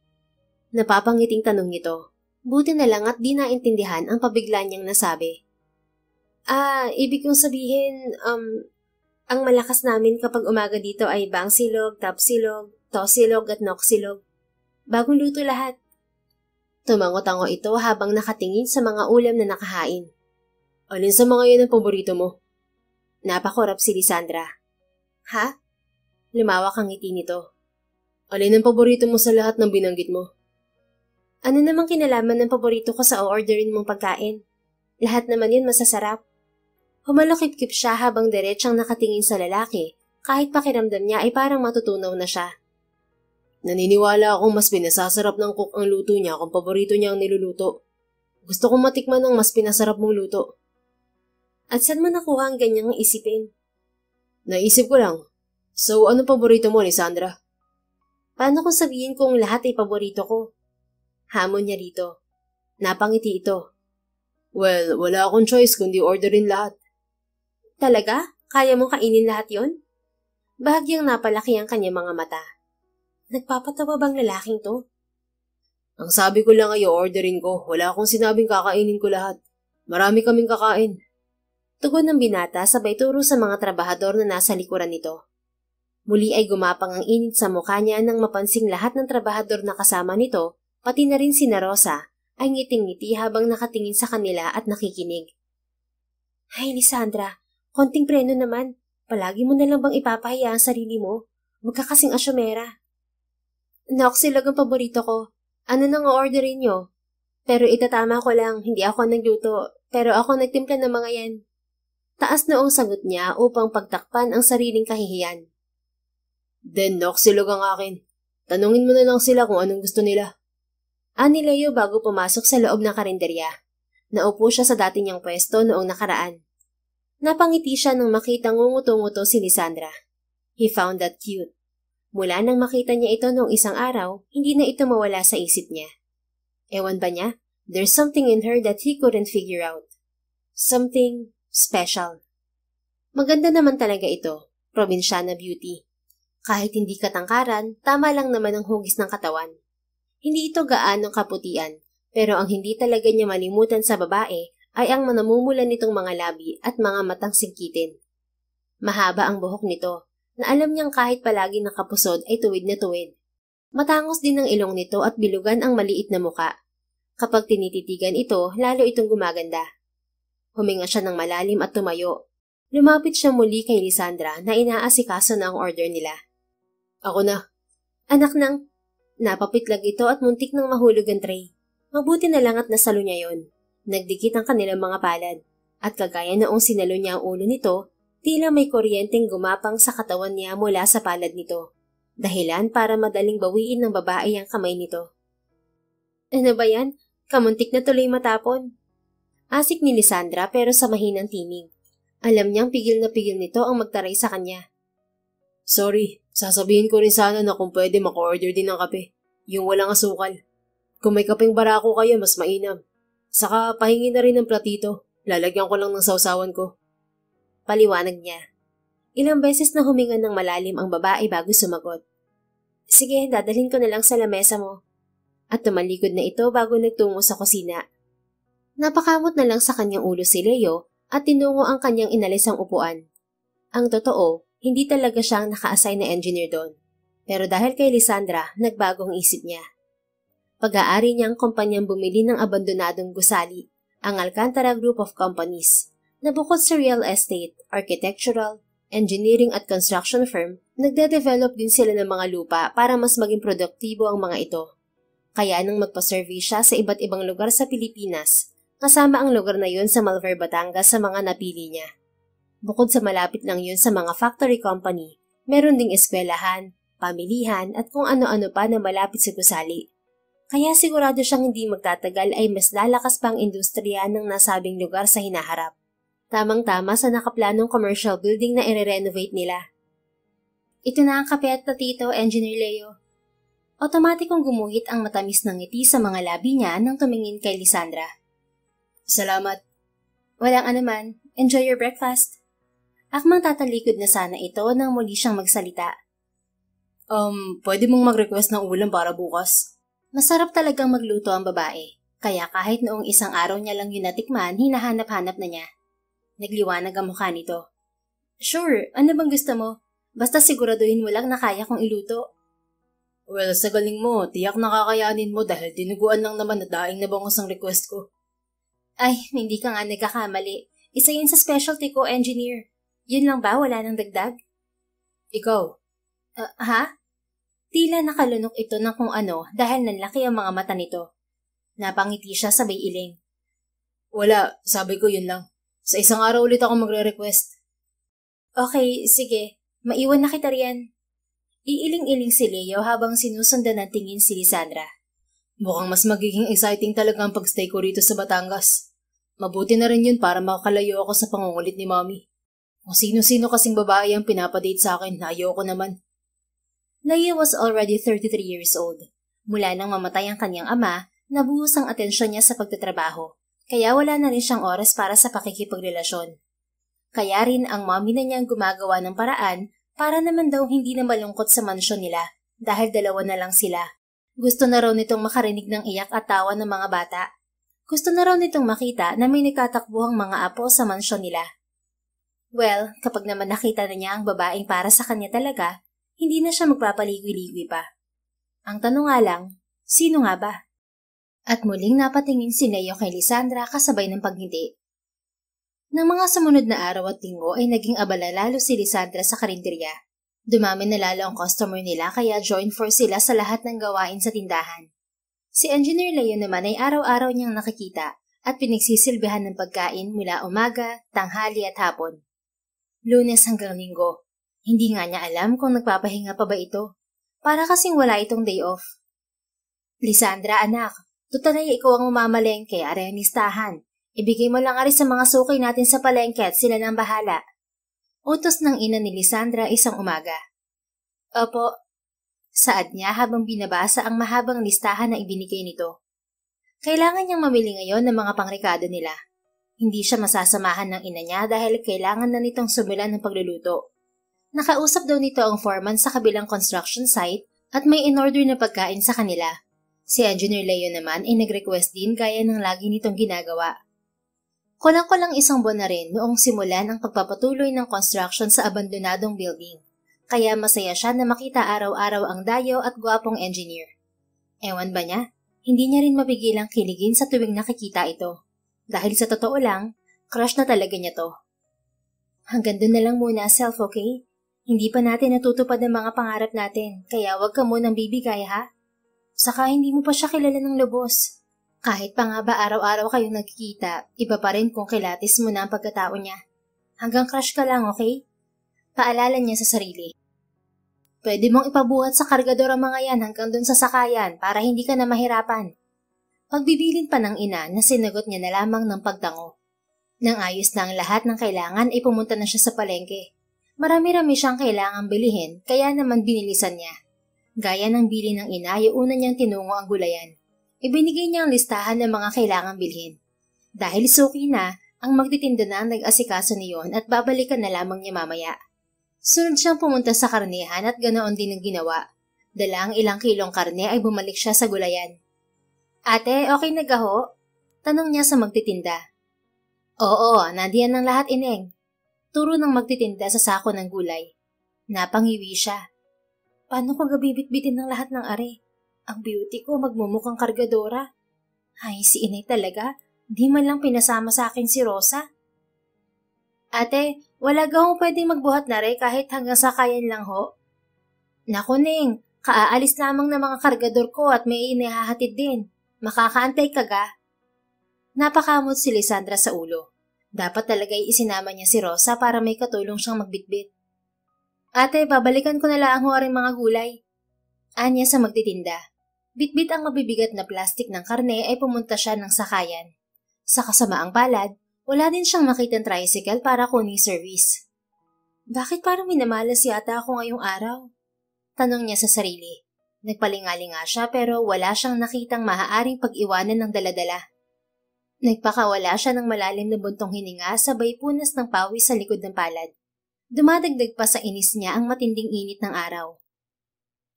S1: Napapangiting tanong nito. Buti na lang at di naintindihan ang pabigla niyang nasabi. Ibig kong sabihin, ang malakas namin kapag umaga dito ay bangsilog, tapsilog, tosilog at noksilog. Bagong luto lahat. Tumango-tango ito habang nakatingin sa mga ulam na nakahain. Alin sa mga yun ang paborito mo? Napakurap si Lisandra. Ha? Lumawak ang ngiti nito. Alin ang paborito mo sa lahat ng binanggit mo? Ano namang kinalaman ng paborito ko sa o-orderin mong pagkain? Lahat naman yun masasarap. Humalakip-kip siya habang diretsang nakatingin sa lalaki, kahit pakiramdam niya ay parang matutunaw na siya. Naniniwala akong mas pinasasarap ng cook ang luto niya kung paborito niya ang niluluto.
S2: Gusto kong matikman ng mas pinasarap mong luto.
S1: At saan mo nakuha ang ganyang isipin?
S2: Naisip ko lang. So, ano paborito mo, Lisandra?
S1: Paano kung sabihin kong lahat ay paborito ko? Hamon niya rito. Napangiti ito.
S2: Well, wala akong choice kundi orderin lahat.
S1: Talaga? Kaya mong kainin lahat yon? Bahagyang napalaki ang kanyang mga mata. Nagpapatawa bang lalaking to?
S2: Ang sabi ko lang ay orderin ko. Wala akong sinabing kakainin ko lahat. Marami kaming kakain.
S1: Tugon ng binata sabay turo sa mga trabahador na nasa likuran nito. Muli ay gumapang ang init sa mukha niya nang mapansing lahat ng trabahador na kasama nito, pati na rin si Rosa, ay ngiting-ngiti habang nakatingin sa kanila at nakikinig. Ay, Lisandra, konting preno naman. Palagi mo na lang bang ipapahiya ang sarili mo? Huwag ka kasing asyomera. Noxilog ang paborito ko. Ano nang orderin nyo? Pero itatama ko lang, hindi ako nagluto, pero ako nagtimpla ng mga yan. Taas noong sagot niya upang pagtakpan ang sariling kahihiyan.
S2: Then, Noxilog ang akin. Tanungin mo na lang sila kung anong gusto nila.
S1: Ani Leo bago pumasok sa loob ng karinderya. Naupo siya sa dati niyang pwesto noong nakaraan. Napangiti siya nang makita nguto-nguto si Lisandra. He found that cute. Mula nang makita niya ito noong isang araw, hindi na ito mawala sa isip niya. Ewan ba niya? There's something in her that he couldn't figure out. Something special. Maganda naman talaga ito, probinsyana beauty. Kahit hindi katangkaran, tama lang naman ang hugis ng katawan. Hindi ito gaanong kaputian, pero ang hindi talaga niya malimutan sa babae ay ang manamumulan nitong mga labi at mga matang singkitin. Mahaba ang buhok nito, na alam niyang kahit palagi nakapusod ay tuwid na tuwid. Matangos din ang ilong nito at bilugan ang maliit na muka. Kapag tinititigan ito, lalo itong gumaganda. Huminga siya ng malalim at tumayo. Lumapit siya muli kay Lisandra na inaasikaso na ang order nila.
S2: Ako na.
S1: Anak nang, napapitlag ito at muntik nang mahulog ang tray. Mabuti na lang at nasalo niya yon. Nagdikit ang kanilang mga palad. At kagaya noong sinalo niya ang ulo nito, tila may kuryenteng gumapang sa katawan niya mula sa palad nito. Dahilan para madaling bawiin ng babae ang kamay nito. Ano ba yan? Kamuntik na tuloy matapon. Asik ni Lisandra pero sa mahinang tinig. Alam niyang pigil na pigil nito ang magtaray sa kanya.
S2: Sorry, sasabihin ko rin sana na kung pwede maka-order din ng kape. Yung walang asukal. Kung may kapeng barako kayo, mas mainam. Saka pahingi na rin ng platito. Lalagyan ko lang ng sausawan ko.
S1: Paliwanag niya. Ilang beses na huminga ng malalim ang babae bago sumagot. Sige, dadalhin ko na lang sa lamesa mo. At tumalikod na ito bago nagtungo sa kusina. Napakamot na lang sa kanyang ulo si Leo at tinungo ang kanyang inalisang upuan. Ang totoo, hindi talaga siyang naka-assign na engineer doon. Pero dahil kay Lisandra, nagbagong isip niya. Pag-aari niya ang kumpanyang bumili ng abandonadong gusali, ang Alcantara Group of Companies, na bukod sa real estate, architectural, engineering at construction firm, nagde-develop din sila ng mga lupa para mas maging produktibo ang mga ito. Kaya nang magpa-survey siya sa iba't ibang lugar sa Pilipinas, kasama ang lugar na yun sa Malvar, Batangas sa mga napili niya. Bukod sa malapit lang yun sa mga factory company, meron ding eskwelahan, pamilihan at kung ano-ano pa na malapit sa gusali. Kaya sigurado siyang hindi magtatagal ay mas lalakas pa ang industriya ng nasabing lugar sa hinaharap. Tamang-tama sa nakaplanong commercial building na i-renovate nila. Ito na ang kape at platito, Engineer Leo. Otomatikong gumuhit ang matamis ng ngiti sa mga labi niya nang tumingin kay Lisandra.
S2: Salamat.
S1: Walang anuman. Enjoy your breakfast. Akmang tatalikod na sana ito nang muli siyang magsalita.
S2: Pwede mong mag-request ng ulam para bukas?
S1: Masarap talagang magluto ang babae, kaya kahit noong isang araw niya lang yun natikman, hinahanap-hanap na niya. Nagliwanag ang mukha nito. Sure, ano bang gusto mo? Basta siguraduhin mo lang na kaya kong iluto.
S2: Well, sa galing mo, tiyak nakakayanin mo dahil dinuguan lang naman na daing na bangos ang request ko.
S1: Ay, hindi ka nga nagkakamali. Isa yun sa specialty ko, engineer. Yun lang ba? Wala nang dagdag?
S2: Ikaw?
S1: Ha? Tila nakalunok ito ng kung ano dahil nanlaki ang mga mata nito. Napangiti siya sabay iling.
S2: Wala, sabi ko yun lang. Sa isang araw ulit ako magre-request.
S1: Okay, sige. Maiwan na kita riyan. Iiling-iling si Leo habang sinusundan ng tingin si Lisandra.
S2: Mukhang mas magiging exciting talaga ang pagstay ko rito sa Batangas. Mabuti na rin yun para makakalayo ako sa pangungulit ni Mommy. Kung sino-sino kasing babae ang pinapadate sa akin, ayoko naman.
S1: Leia was already 33 years old. Mula nang mamatay ang kanyang ama, nabuhos ang atensyon niya sa pagtatrabaho, kaya wala na rin siyang oras para sa pakikipagrelasyon. Kaya rin ang mommy na niya ang gumagawa ng paraan para naman daw hindi na malungkot sa mansyon nila dahil dalawa na lang sila. Gusto na raw nitong makarinig ng iyak at tawa ng mga bata. Gusto na raw nitong makita na may nagtatakbuhang mga apo sa mansyon nila. Well, kapag naman nakita na niya ang babaeng para sa kanya talaga, hindi na siya magpapaligoy-ligoy pa. Ang tanong nga lang, sino nga ba? At muling napatingin si Leo kay Lisandra kasabay ng pagngiti. Nang mga sumunod na araw at linggo ay naging abala lalo si Lisandra sa karinderya. Dumami na lalo ang customer nila kaya join force sila sa lahat ng gawain sa tindahan. Si Engineer Leo naman ay araw-araw niyang nakikita at pinagsisilbihan ng pagkain mula umaga, tanghali at hapon. Lunes hanggang linggo. Hindi nga niya alam kung nagpapahinga pa ba ito. Para kasing wala itong day off. Lisandra anak, tutalay ikaw ang umamalengke, are ang listahan. Ibigay mo lang ari sa mga suki natin sa palengke at sila nang bahala. Utos ng ina ni Lisandra isang umaga. Opo. Saad niya habang binabasa ang mahabang listahan na ibinigay nito. Kailangan niyang mamili ngayon ng mga pangrekado nila. Hindi siya masasamahan ng ina niya dahil kailangan na nitong sumulan ng pagluluto. Nakausap daw nito ang foreman sa kabilang construction site at may in-order na pagkain sa kanila. Si Engineer Leo naman ay nag-request din gaya ng lagi nitong ginagawa. Kulang-kulang isang buwan na rin noong simulan ang pagpapatuloy ng construction sa abandonadong building. Kaya masaya siya na makita araw-araw ang dayo at gwapong engineer. Ewan ba niya? Hindi niya rin mapigilang kiligin sa tuwing nakikita ito. Dahil sa totoo lang, crush na talaga niya to. Hanggang doon na lang muna, self, okay? Hindi pa natin natutupad ang mga pangarap natin, kaya wag ka munang bibigay, ha? Saka hindi mo pa siya kilala ng lubos. Kahit pa nga ba araw-araw kayong nagkikita, iba pa rin kung kilatis mo na ang pagkatao niya. Hanggang crush ka lang, okay? Paalala niya sa sarili. Pwede mong ipabuhat sa kargador ang mga yan hanggang dun sa sakayan para hindi ka na mahirapan. Pagbibilin pa ng ina na sinagot niya na lamang ng pagtango. Nang ayos na ang lahat ng kailangan ay pumunta na siya sa palengke. Marami-rami siyang kailangang bilihin kaya naman binilisan niya. Gaya ng bili ng ina ay una niyang tinungo ang gulayan. Ibinigay niya ang listahan ng mga kailangang bilhin. Dahil suki na, ang magtitinda na ang nag-asikaso niyon at babalikan na lamang niya mamaya. Sunod siyang pumunta sa karnehan at ganoon din ang ginawa. Dala ang ilang kilong karne ay bumalik siya sa gulayan. Ate, okay na gaho? Tanong niya sa magtitinda. Oo, nandiyan ang lahat ineng. Turo ng magtitinda sa sako ng gulay. Napangiwi siya. Paano ko gabibit-bitin ng lahat ng are? Ang beauty ko magmumukhang kargadora. Ay, si inay talaga. Di man lang pinasama sa akin si Rosa. Ate, wala gawang pwedeng magbuhat na rin kahit hanggang sakayan lang ho. Naku Ning, kaaalis lamang ng mga kargador ko at may inihahatid din. Makakaantay ka ga? Napakamot si Lisandra sa ulo. Dapat talaga'y isinama niya si Rosa para may katulong siyang magbitbit. Ate, babalikan ko na lang ho ring mga gulay. Anya sa magtitinda. Bitbit ang mabibigat na plastik ng karne ay pumunta siya ng sakayan. Sa kasamaang palad, wala din siyang makitang tricycle para kuning service. Bakit parang minamalas yata ako ngayong araw? Tanong niya sa sarili. Nagpalingali nga siya pero wala siyang nakitang maaaring pag-iwanan ng daladala. Nagpakawala siya ng malalim na buntong hininga sabay punas ng pawis sa likod ng palad. Dumadagdag pa sa inis niya ang matinding init ng araw.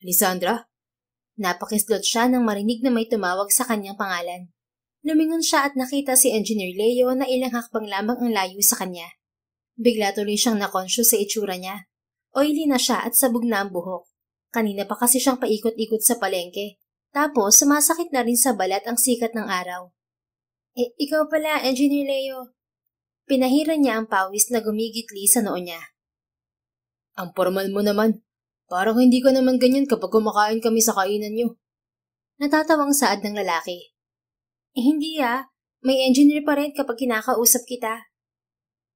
S1: Lisandra? Napakislot siya nang marinig na may tumawag sa kanyang pangalan. Lumingon siya at nakita si Engineer Leo na ilang hakbang lamang ang layo sa kanya. Bigla tuloy siyang nakonsyo sa itsura niya. Oily na siya at sabog na ang buhok. Kanina pa kasi siyang paikot-ikot sa palengke. Tapos sumasakit na rin sa balat ang sikat ng araw. Ikaw pala, Engineer Leo. Pinahiran niya ang pawis na gumigitli sa noo niya. Ang formal mo naman. Parang hindi ka naman ganyan kapag kumakain kami sa kainan niyo. Natatawang saad ng lalaki. Hindi may engineer pa rin kapag kinakausap kita.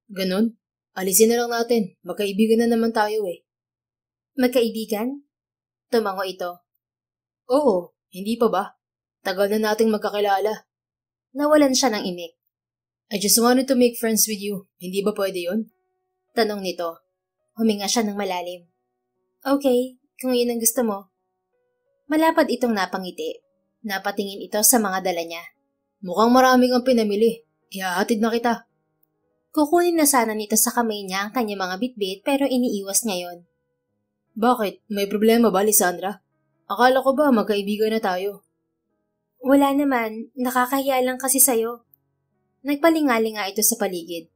S1: Ganon? Alisin na lang natin. Magkaibigan na naman tayo eh. Magkaibigan? Tumango ito. Oo, hindi pa ba?
S2: Tagal na nating magkakilala.
S1: Nawalan siya ng imik.
S2: I just wanted to make friends with you. Hindi ba pwede yun?
S1: Tanong nito. Huminga siya ng malalim. Okay, kung yun ang gusto mo. Malapad itong napangiti. Napatingin ito sa mga dala niya.
S2: Mukhang marami kang pinamili. Ihahatid na kita.
S1: Kukunin na sana nito sa kamay niya ang kanyang mga bitbit pero iniiwas niya yon.
S2: Bakit? May problema ba, Lisandra? Akala ko ba magkaibigan na tayo?
S1: Wala naman, nakakahiya lang kasi sa'yo. Nagpalingali nga ito sa paligid.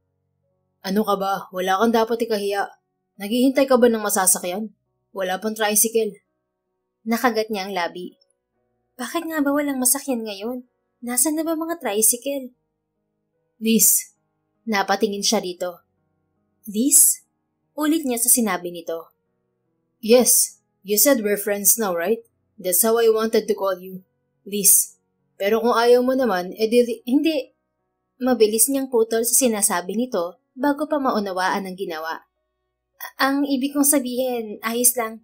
S2: Ano ka ba? Wala kang dapat ikahiya. Naghihintay ka ba ng masasakyan? Wala pang tricycle.
S1: Nakagat niya ang labi. Bakit nga ba walang masakyan ngayon? Nasaan na ba mga tricycle?
S2: Liz.
S1: Napatingin siya dito. Liz? Ulit niya sa sinabi nito.
S2: Yes, you said we're friends now, right? That's how I wanted to call you. Liz. Pero kung ayaw mo naman,
S1: Hindi. Mabilis niyang putol sa sinasabi nito bago pa maunawaan ang ginawa. Ang ibig kong sabihin, ayos lang.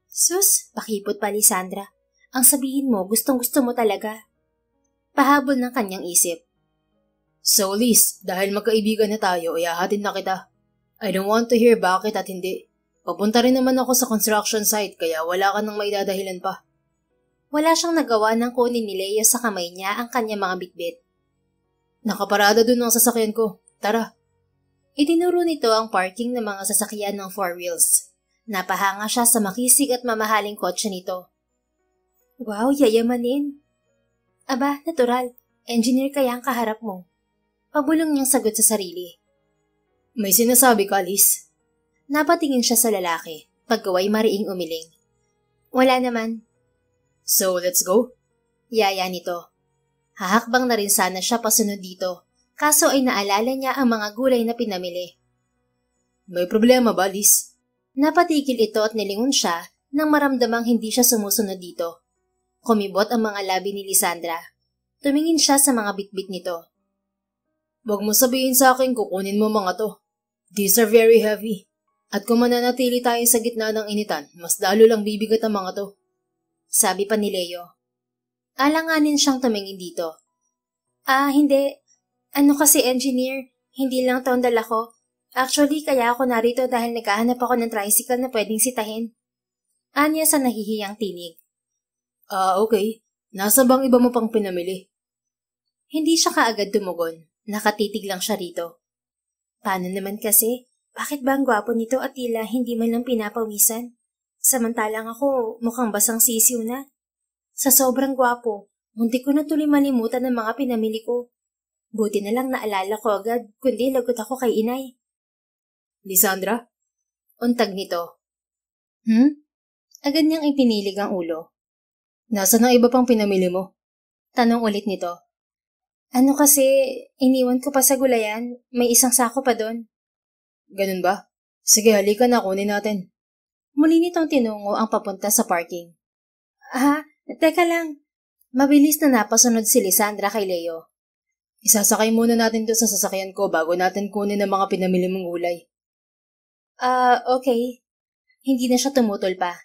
S1: Sus, pakipot pa Lisandra. Ang sabihin mo, gustong-gusto mo talaga. Pahabol ng kanyang isip.
S2: So Liz, dahil magkaibigan na tayo, ihahatid na kita. I don't want to hear bakit at hindi. Papunta rin naman ako sa construction site kaya wala ka nang maidadahilan pa.
S1: Wala siyang nagawa ng kunin ni Leo sa kamay niya ang kanyang mga bitbit.
S2: Nakaparada dun ang sasakyan ko. Tara.
S1: Itinuro nito ang parking ng mga sasakyan ng 4 wheels. Napahanga siya sa makisig at mamahaling kotse nito. Wow, yayamanin. Aba, natural. Engineer kaya ang kaharap mo. Pabulong niyang sagot sa sarili.
S2: May sinasabi ka, Liz?
S1: Napatingin siya sa lalaki, pagkaway mariing umiling. Wala naman.
S2: So, let's go?
S1: Yaya nito. Hahakbang na rin sana siya pasunod dito, kaso ay naalala niya ang mga gulay na pinamili.
S2: May problema ba, Liz?
S1: Napatigil ito at nilingon siya nang maramdamang hindi siya sumusunod dito. Kumibot ang mga labi ni Lisandra. Tumingin siya sa mga bitbit nito.
S2: Huwag mo sabihin sa akin kukunin mo mga to. These are very heavy. At kung mananatili tayo sa gitna ng initan, mas lalo lang bibigat ang mga to.
S1: Sabi pa ni Leo. Alanganin siyang tumingin dito. Hindi. Ano kasi engineer, hindi lang to ang dala ko. Actually, kaya ako narito dahil naghahanap ako ng tricycle na pwedeng sitahin. Anya sa nahihiyang tinig.
S2: Okay. Nasa bang iba mo pang pinamili?
S1: Hindi siya kaagad tumugon. Nakatitig lang siya rito. Paano naman kasi? Bakit ba ang gwapo nito at tila hindi man lang pinapawisan? Samantalang ako mukhang basang sisiw na. Sa sobrang gwapo, munti ko na tuloy malimutan ng mga pinamili ko. Buti na lang naalala ko agad, kundi lagot ako kay inay.
S2: Lisandra?
S1: Untag nito. Agad niyang ipinilig ang ulo.
S2: Nasaan ang iba pang pinamili mo?
S1: Tanong ulit nito. Ano kasi, iniwan ko pa sa gulayan, may isang sako pa doon.
S2: Ganun ba? Sige, halika na, kunin natin.
S1: Muli nitong tinungo ang papunta sa parking. Teka lang. Mabilis na napasunod si Lisandra kay Leo.
S2: Isasakay muna natin to sa sasakyan ko bago natin kunin ang mga pinamili mong gulay.
S1: Okay. Hindi na siya tumutol pa.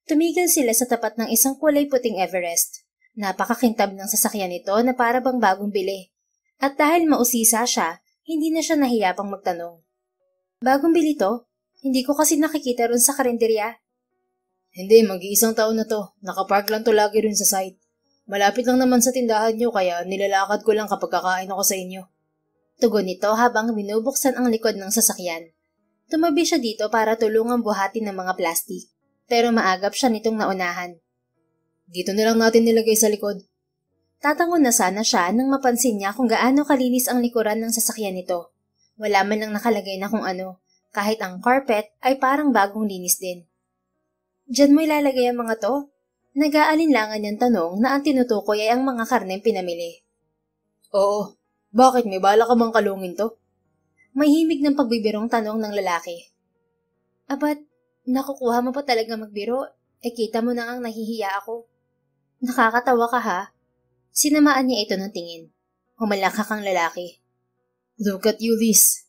S1: Tumigil sila sa tapat ng isang kulay puting Everest. Napakakintab ng sasakyan nito na para bang bagong bili. At dahil mausisa siya, hindi na siya nahiya pang magtanong. Bagong bili to? Hindi ko kasi nakikita ron sa karinderya.
S2: Hindi, mag-iisang taon na to. Nakapark lang to lagi rin sa site. Malapit lang naman sa tindahan nyo kaya nilalakad ko lang kapag kakain ako sa inyo.
S1: Tugon nito habang binubuksan ang likod ng sasakyan. Tumabi siya dito para tulungang buhatin ng mga plastik. Pero maagap siya nitong naunahan.
S2: Dito na lang natin nilagay sa likod.
S1: Tatangon na sana siya nang mapansin niya kung gaano kalinis ang likuran ng sasakyan nito. Wala man lang nakalagay na kung ano, kahit ang carpet ay parang bagong linis din. Diyan mo ilalagay ang mga to? Nag-aalinlangan niyang tanong na ang tinutukoy ay ang mga karneng pinamili.
S2: Oo. Bakit? May bala ka bang kalungin to?
S1: May himig ng pagbibirong tanong ng lalaki. Abat, nakukuha mo pa talaga magbiro? Kita mo na ang nahihiya ako. Nakakatawa ka ha? Sinamaan niya ito ng tingin. Humalakak ang lalaki.
S2: Look at you, Liz.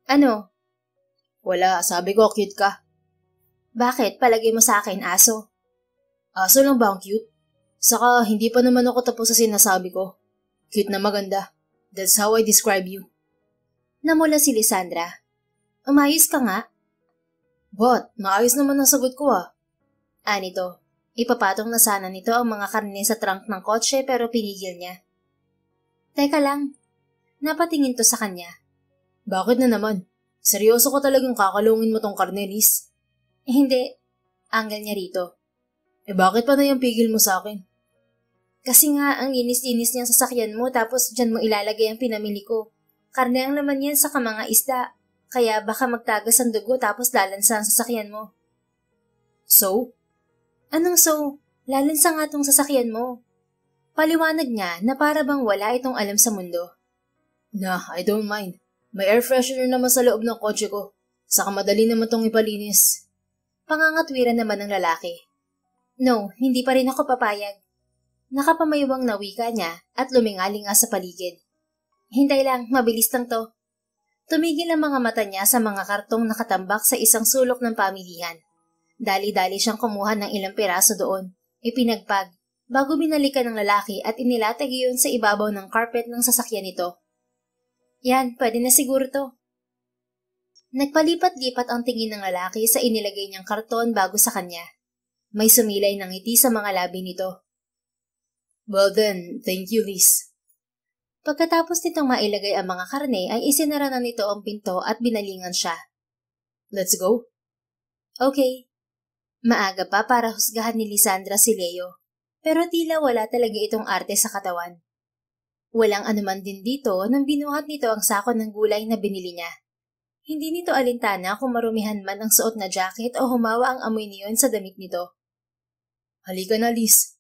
S1: Ano?
S2: Wala, sabi ko cute ka.
S1: Bakit? Palagay mo sa akin, aso.
S2: Aso lang ba ang cute? Saka, hindi pa naman ako tapos sa sinasabi ko. Cute na maganda. That's how I describe you.
S1: Namula si Lisandra. Umayos ka nga.
S2: What? Maayos naman ang sagot ko ah.
S1: Anito, ipapatong na sana nito ang mga karne sa trunk ng kotse pero pinigil niya. Teka lang, napatingin to sa kanya.
S2: Bakit na naman? Seryoso ko talagang kakalungin mo tong karne, Liz?
S1: Hindi, anggal niya rito.
S2: Bakit pa na yung pigil mo sa akin?
S1: Kasi nga ang linis-linis niyang sasakyan mo tapos dyan mo ilalagay ang pinamili ko. Karne ang laman yan sa mga isda, kaya baka magtagas ang dugo tapos lalansa ang sasakyan mo.
S2: So?
S1: Anong so? Lalansa nga tong sasakyan mo. Paliwanag niya na para bang wala itong alam sa mundo.
S2: Nah, I don't mind. May air freshener naman sa loob ng kotse ko. Saka madali naman tong ipalinis.
S1: Pangangatwiran naman ng lalaki. No, hindi pa rin ako papayag. Nakapamaywang na wika niya at lumingalinga sa paligid. Hintay lang, mabilis lang to. Tumigil ang mga mata niya sa mga kartong nakatambak sa isang sulok ng pamilihan. Dali-dali siyang kumuha ng ilang piraso doon, ipinagpag, bago binalikan ng lalaki at inilatag iyon sa ibabaw ng carpet ng sasakyan nito. Yan, pwede na siguro to. Nagpalipat-lipat ang tingin ng lalaki sa inilagay niyang karton bago sa kanya. May sumilay ng ngiti sa mga labi nito.
S2: Well then, thank you, Liz.
S1: Pagkatapos nitong mailagay ang mga karne ay isinara na nito ang pinto at binalingan siya.
S2: Let's go?
S1: Okay. Maaga pa para husgahan ni Lisandra si Leo, pero tila wala talaga itong arte sa katawan. Walang anuman din dito nang binuhat nito ang sako ng gulay na binili niya. Hindi nito alintana kung marumihan man ang suot na jacket o humawa ang amoy niyon sa damit nito.
S2: Halika na, Liz.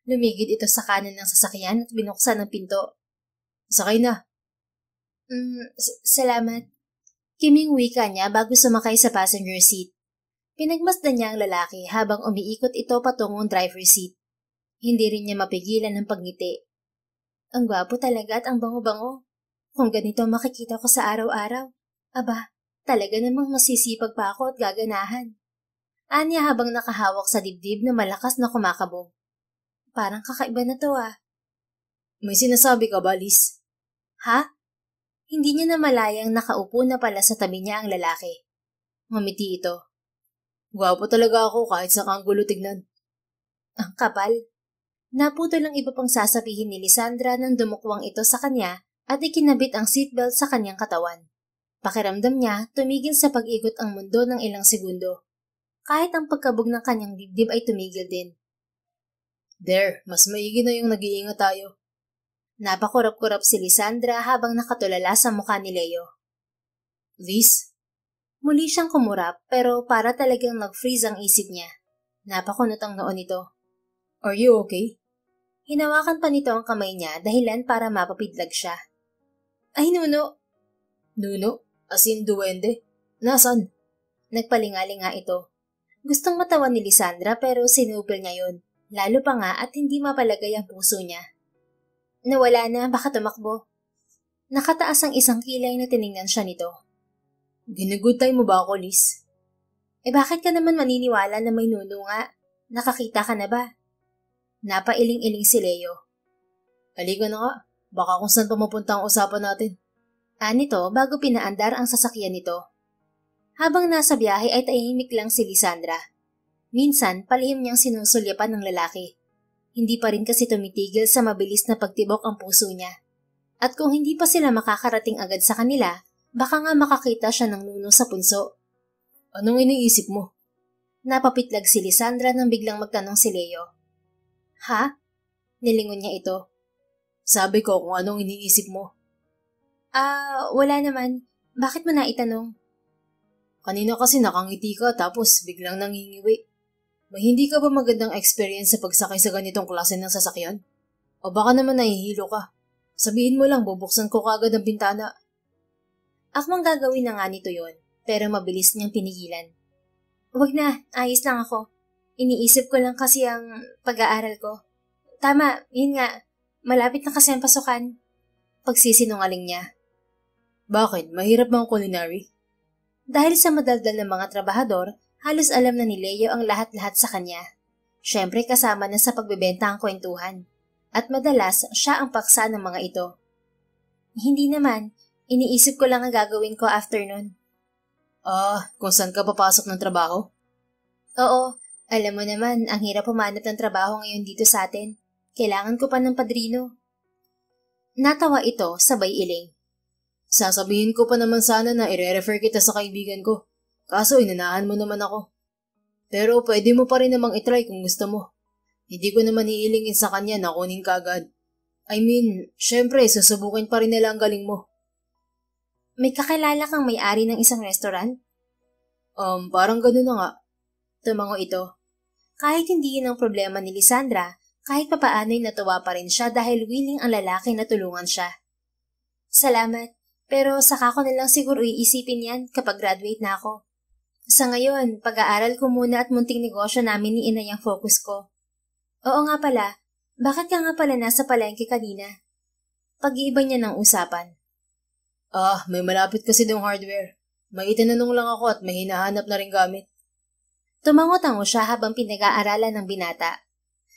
S1: Lumigid ito sa kanan ng sasakyan at binuksan ang pinto.
S2: Sakay na.
S1: Salamat. Kiming wika niya bago sumakay sa passenger seat. Pinagmasdan niya ang lalaki habang umiikot ito patungong driver's seat. Hindi rin niya mapigilan ang pagngiti. Ang gwapo talaga at ang bango-bango. Kung ganito makikita ko sa araw-araw, aba, talaga namang masisipag pa ako at gaganahan. Anya habang nakahawak sa dibdib na malakas na kumakabog. Parang kakaiba na to ah.
S2: May sinasabi ka ba, Liz?
S1: Ha? Hindi niya namalayang nakaupo na pala sa tabi niya ang lalaki. Ngumiti ito.
S2: Gwapo talaga ako kahit sa kanggulo tignan.
S1: Ang kapal. Naputo lang iba pang sasabihin ni Lisandra nang dumukwang ito sa kanya at ikinabit ang seatbelt sa kanyang katawan. Pakiramdam niya, tumigil sa pag-ikot ang mundo ng ilang segundo. Kahit ang pagkabog ng kanyang dibdib ay tumigil din.
S2: There, mas maigi na yung nag-iingat tayo.
S1: Napakurap-kurap si Lisandra habang nakatulala sa mukha ni Leo.
S2: Liz?
S1: Muli siyang kumurap pero para talagang nag-freeze ang isip niya. Napakunot ang noon nito.
S2: Are you okay?
S1: Hinawakan pa nito ang kamay niya dahilan para mapapidlag siya. Ay, Nuno!
S2: Nuno? As in duwende? Nasaan?
S1: Nagpalingalinga ito. Gustong matawan ni Lisandra pero sinupil niya yun. Lalo pa nga at hindi mapalagay ang puso niya. Nawala na, baka tumakbo. Nakataas ang isang kilay na tiningnan siya nito.
S2: Ginugood time mo ba ako, Liz?
S1: Bakit ka naman maniniwala na may Nuno nga? Nakakita ka na ba? Napailing-iling si Leo.
S2: Halika na nga, baka kung saan pumupunta ang usapan natin.
S1: Nito bago pinaandar ang sasakyan nito. Habang nasa biyahe ay tahimik lang si Lisandra. Minsan, palihim niyang sinusulyapan ng lalaki. Hindi pa rin kasi tumitigil sa mabilis na pagtibok ang puso niya. At kung hindi pa sila makakarating agad sa kanila, baka nga makakita siya ng Nuno sa punso.
S2: Anong iniisip mo?
S1: Napapitlag si Lisandra nang biglang magtanong si Leo. Ha? Nilingon niya ito.
S2: Sabi ko kung anong iniisip mo.
S1: Wala naman. Bakit mo na itanong?
S2: Kanina kasi nakangiti ka tapos biglang nangingiwi. May hindi ka ba magandang experience sa pagsakay sa ganitong klase ng sasakyan? O baka naman nahihilo ka. Sabihin mo lang bubuksan ko kaagad ang bintana.
S1: Akmang gagawin na nga nito yon, pero mabilis niyang pinigilan. Huwag na, ayos lang ako. Iniisip ko lang kasi ang pag-aaral ko. Tama, yun nga. Malapit na kasi ang pasukan. Pagsisinungaling niya.
S2: Bakit? Mahirap bang culinary?
S1: Dahil sa madaldal ng mga trabahador, halos alam na ni Leo ang lahat-lahat sa kanya. Siyempre kasama na sa pagbebenta ang kwentuhan. At madalas siya ang paksa ng mga ito. Hindi naman, iniisip ko lang ang gagawin ko after nun.
S2: Kung saan ka papasok ng trabaho?
S1: Oo, alam mo naman, ang hirap humanap ng trabaho ngayon dito sa atin. Kailangan ko pa ng padrino. Natawa ito, sabay iling.
S2: Sasabihin ko pa naman sana na ire-refer kita sa kaibigan ko. Kaso inanahan mo naman ako. Pero pwede mo pa rin namang itry kung gusto mo. Hindi ko naman iilingin sa kanya na kunin ka agad. I mean, syempre, susubukin pa rin nila ang galing mo.
S1: May kakilala kang may-ari ng isang restaurant?
S2: Parang gano'n na nga.
S1: Tumango ito. Kahit hindi yun ang problema ni Lisandra, kahit papaano'y natuwa pa rin siya dahil willing ang lalaki na tulungan siya. Salamat, pero saka ko na lang siguro iisipin yan kapag graduate na ako. Sa ngayon, pag-aaral ko muna at munting negosyo namin ni Inay ang focus ko. Oo nga pala, bakit ka nga pala nasa palengke kanina? Pag-iiba niya ng usapan.
S2: May malapit kasi dong hardware. May itinanong lang ako at may hinahanap na rin gamit.
S1: Tumango-tango siya habang pinag-aaralan ng binata.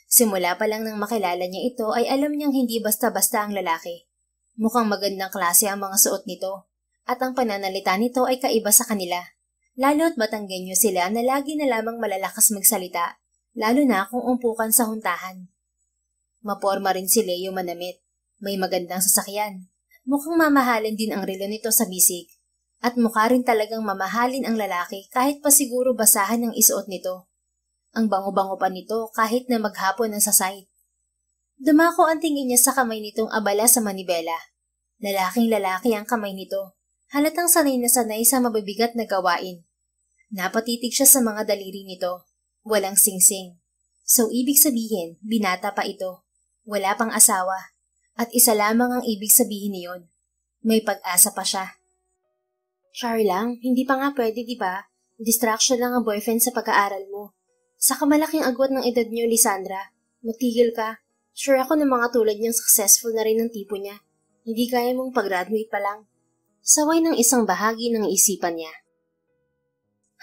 S1: Simula pa lang nang makilala niya ito ay alam niyang hindi basta-basta ang lalaki. Mukhang magandang klase ang mga suot nito at ang pananalita nito ay kaiba sa kanila. Lalo't Batanggenyo sila na lagi na lamang malalakas magsalita, lalo na kung umpukan sa huntahan. Maporma rin si Leo manamit. May magandang sasakyan. Mukhang mamahalin din ang relo nito sa bisig. At mukha rin talagang mamahalin ang lalaki kahit pa siguro basahan ang isuot nito. Ang bango-bango pa nito kahit na maghapon ang sasayt. Dumako ang tingin niya sa kamay nitong abala sa manibela. Lalaking-lalaki ang kamay nito. Halatang sanay na sanay sa mabibigat na gawain. Napatitig siya sa mga daliri nito. Walang singsing. So ibig sabihin, binata pa ito. Wala pang asawa. At isa lamang ang ibig sabihin niyon. May pag-asa pa siya. Char lang, hindi pa nga pwede, di ba? Distraction lang ang boyfriend sa pag-aaral mo. Saka malaking agwat ng edad niyo, Lisandra. Magtigil ka. Sure ako na mga tulad niyang successful na rin ang tipo niya. Hindi kaya mong pag-graduate pa lang. Saway ng isang bahagi ng isipan niya.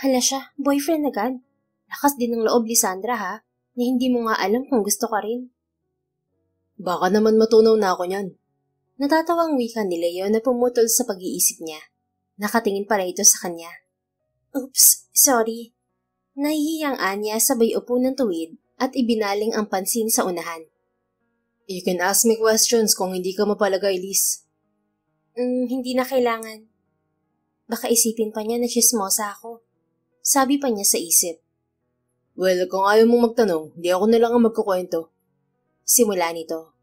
S1: Hala siya, boyfriend agad. Lakas din ng loob, Lisandra ha, na hindi mo nga alam kung gusto ka rin.
S2: Baka naman matunaw na ako niyan.
S1: Natatawang wika ni Leo na pumutol sa pag-iisip niya. Nakatingin pala ito sa kanya. Oops, sorry. Nahihiyang Anya sabay upo ng tuwid at ibinaling ang pansin sa unahan.
S2: You can ask me questions kung hindi ka mapalagay, Liz.
S1: Hindi na kailangan. Baka isipin pa niya na chismosa ako. Sabi pa niya sa isip.
S2: Well, kung ayaw mong magtanong, di ako na lang ang magkukwento.
S1: Simula nito.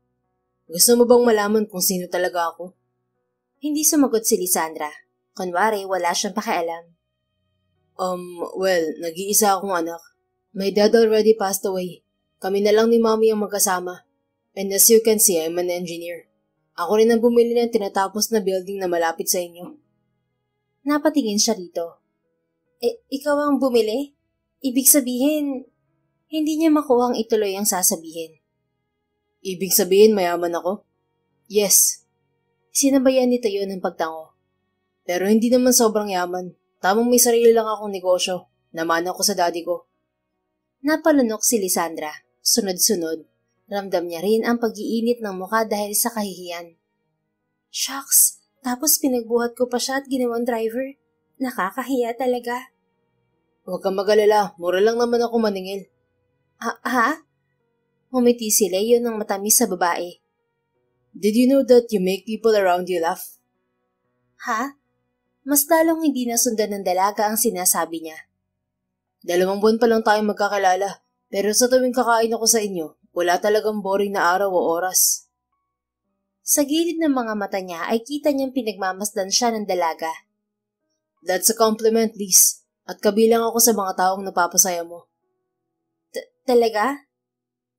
S2: Gusto mo bang malaman kung sino talaga ako?
S1: Hindi sumagot si Lisandra. Kunwari, wala siyang pakialam.
S2: Well, nag-iisa akong anak. My dad already passed away. Kami na lang ni Mommy ang magkasama. And as you can see, I'm an engineer. Ako rin ang bumili ng tinatapos na building na malapit sa inyo.
S1: Napatingin siya dito. Ikaw ang bumili? Ibig sabihin, hindi niya makuhang ituloy ang sasabihin.
S2: Ibig sabihin mayaman ako? Yes.
S1: Sinabayan nito yun ng pagtango.
S2: Pero hindi naman sobrang yaman. Tamang may sarili lang akong negosyo. Namana ko sa daddy ko.
S1: Napalunok si Lisandra. Sunod-sunod. Ramdam niya rin ang pag-iinit ng mukha dahil sa kahihiyan. Shucks! Tapos pinagbuhat ko pa siya at ginawang driver. Nakakahiya talaga.
S2: Huwag kang mag-alala. Mura lang naman ako maningil.
S1: Ha? Humiti si Leo ng matamis sa babae.
S2: Did you know that you make people around you laugh?
S1: Ha? Mas lalong hindi nasundan ng dalaga ang sinasabi niya.
S2: 2 buwan pa lang tayong magkakilala, pero sa tuwing kakain ako sa inyo, wala talagang boring na araw o oras.
S1: Sa gilid ng mga mata niya ay kita niyang pinagmamasdan siya ng dalaga.
S2: That's a compliment, Liz. At kabilang ako sa mga taong napapasaya mo.
S1: Talaga?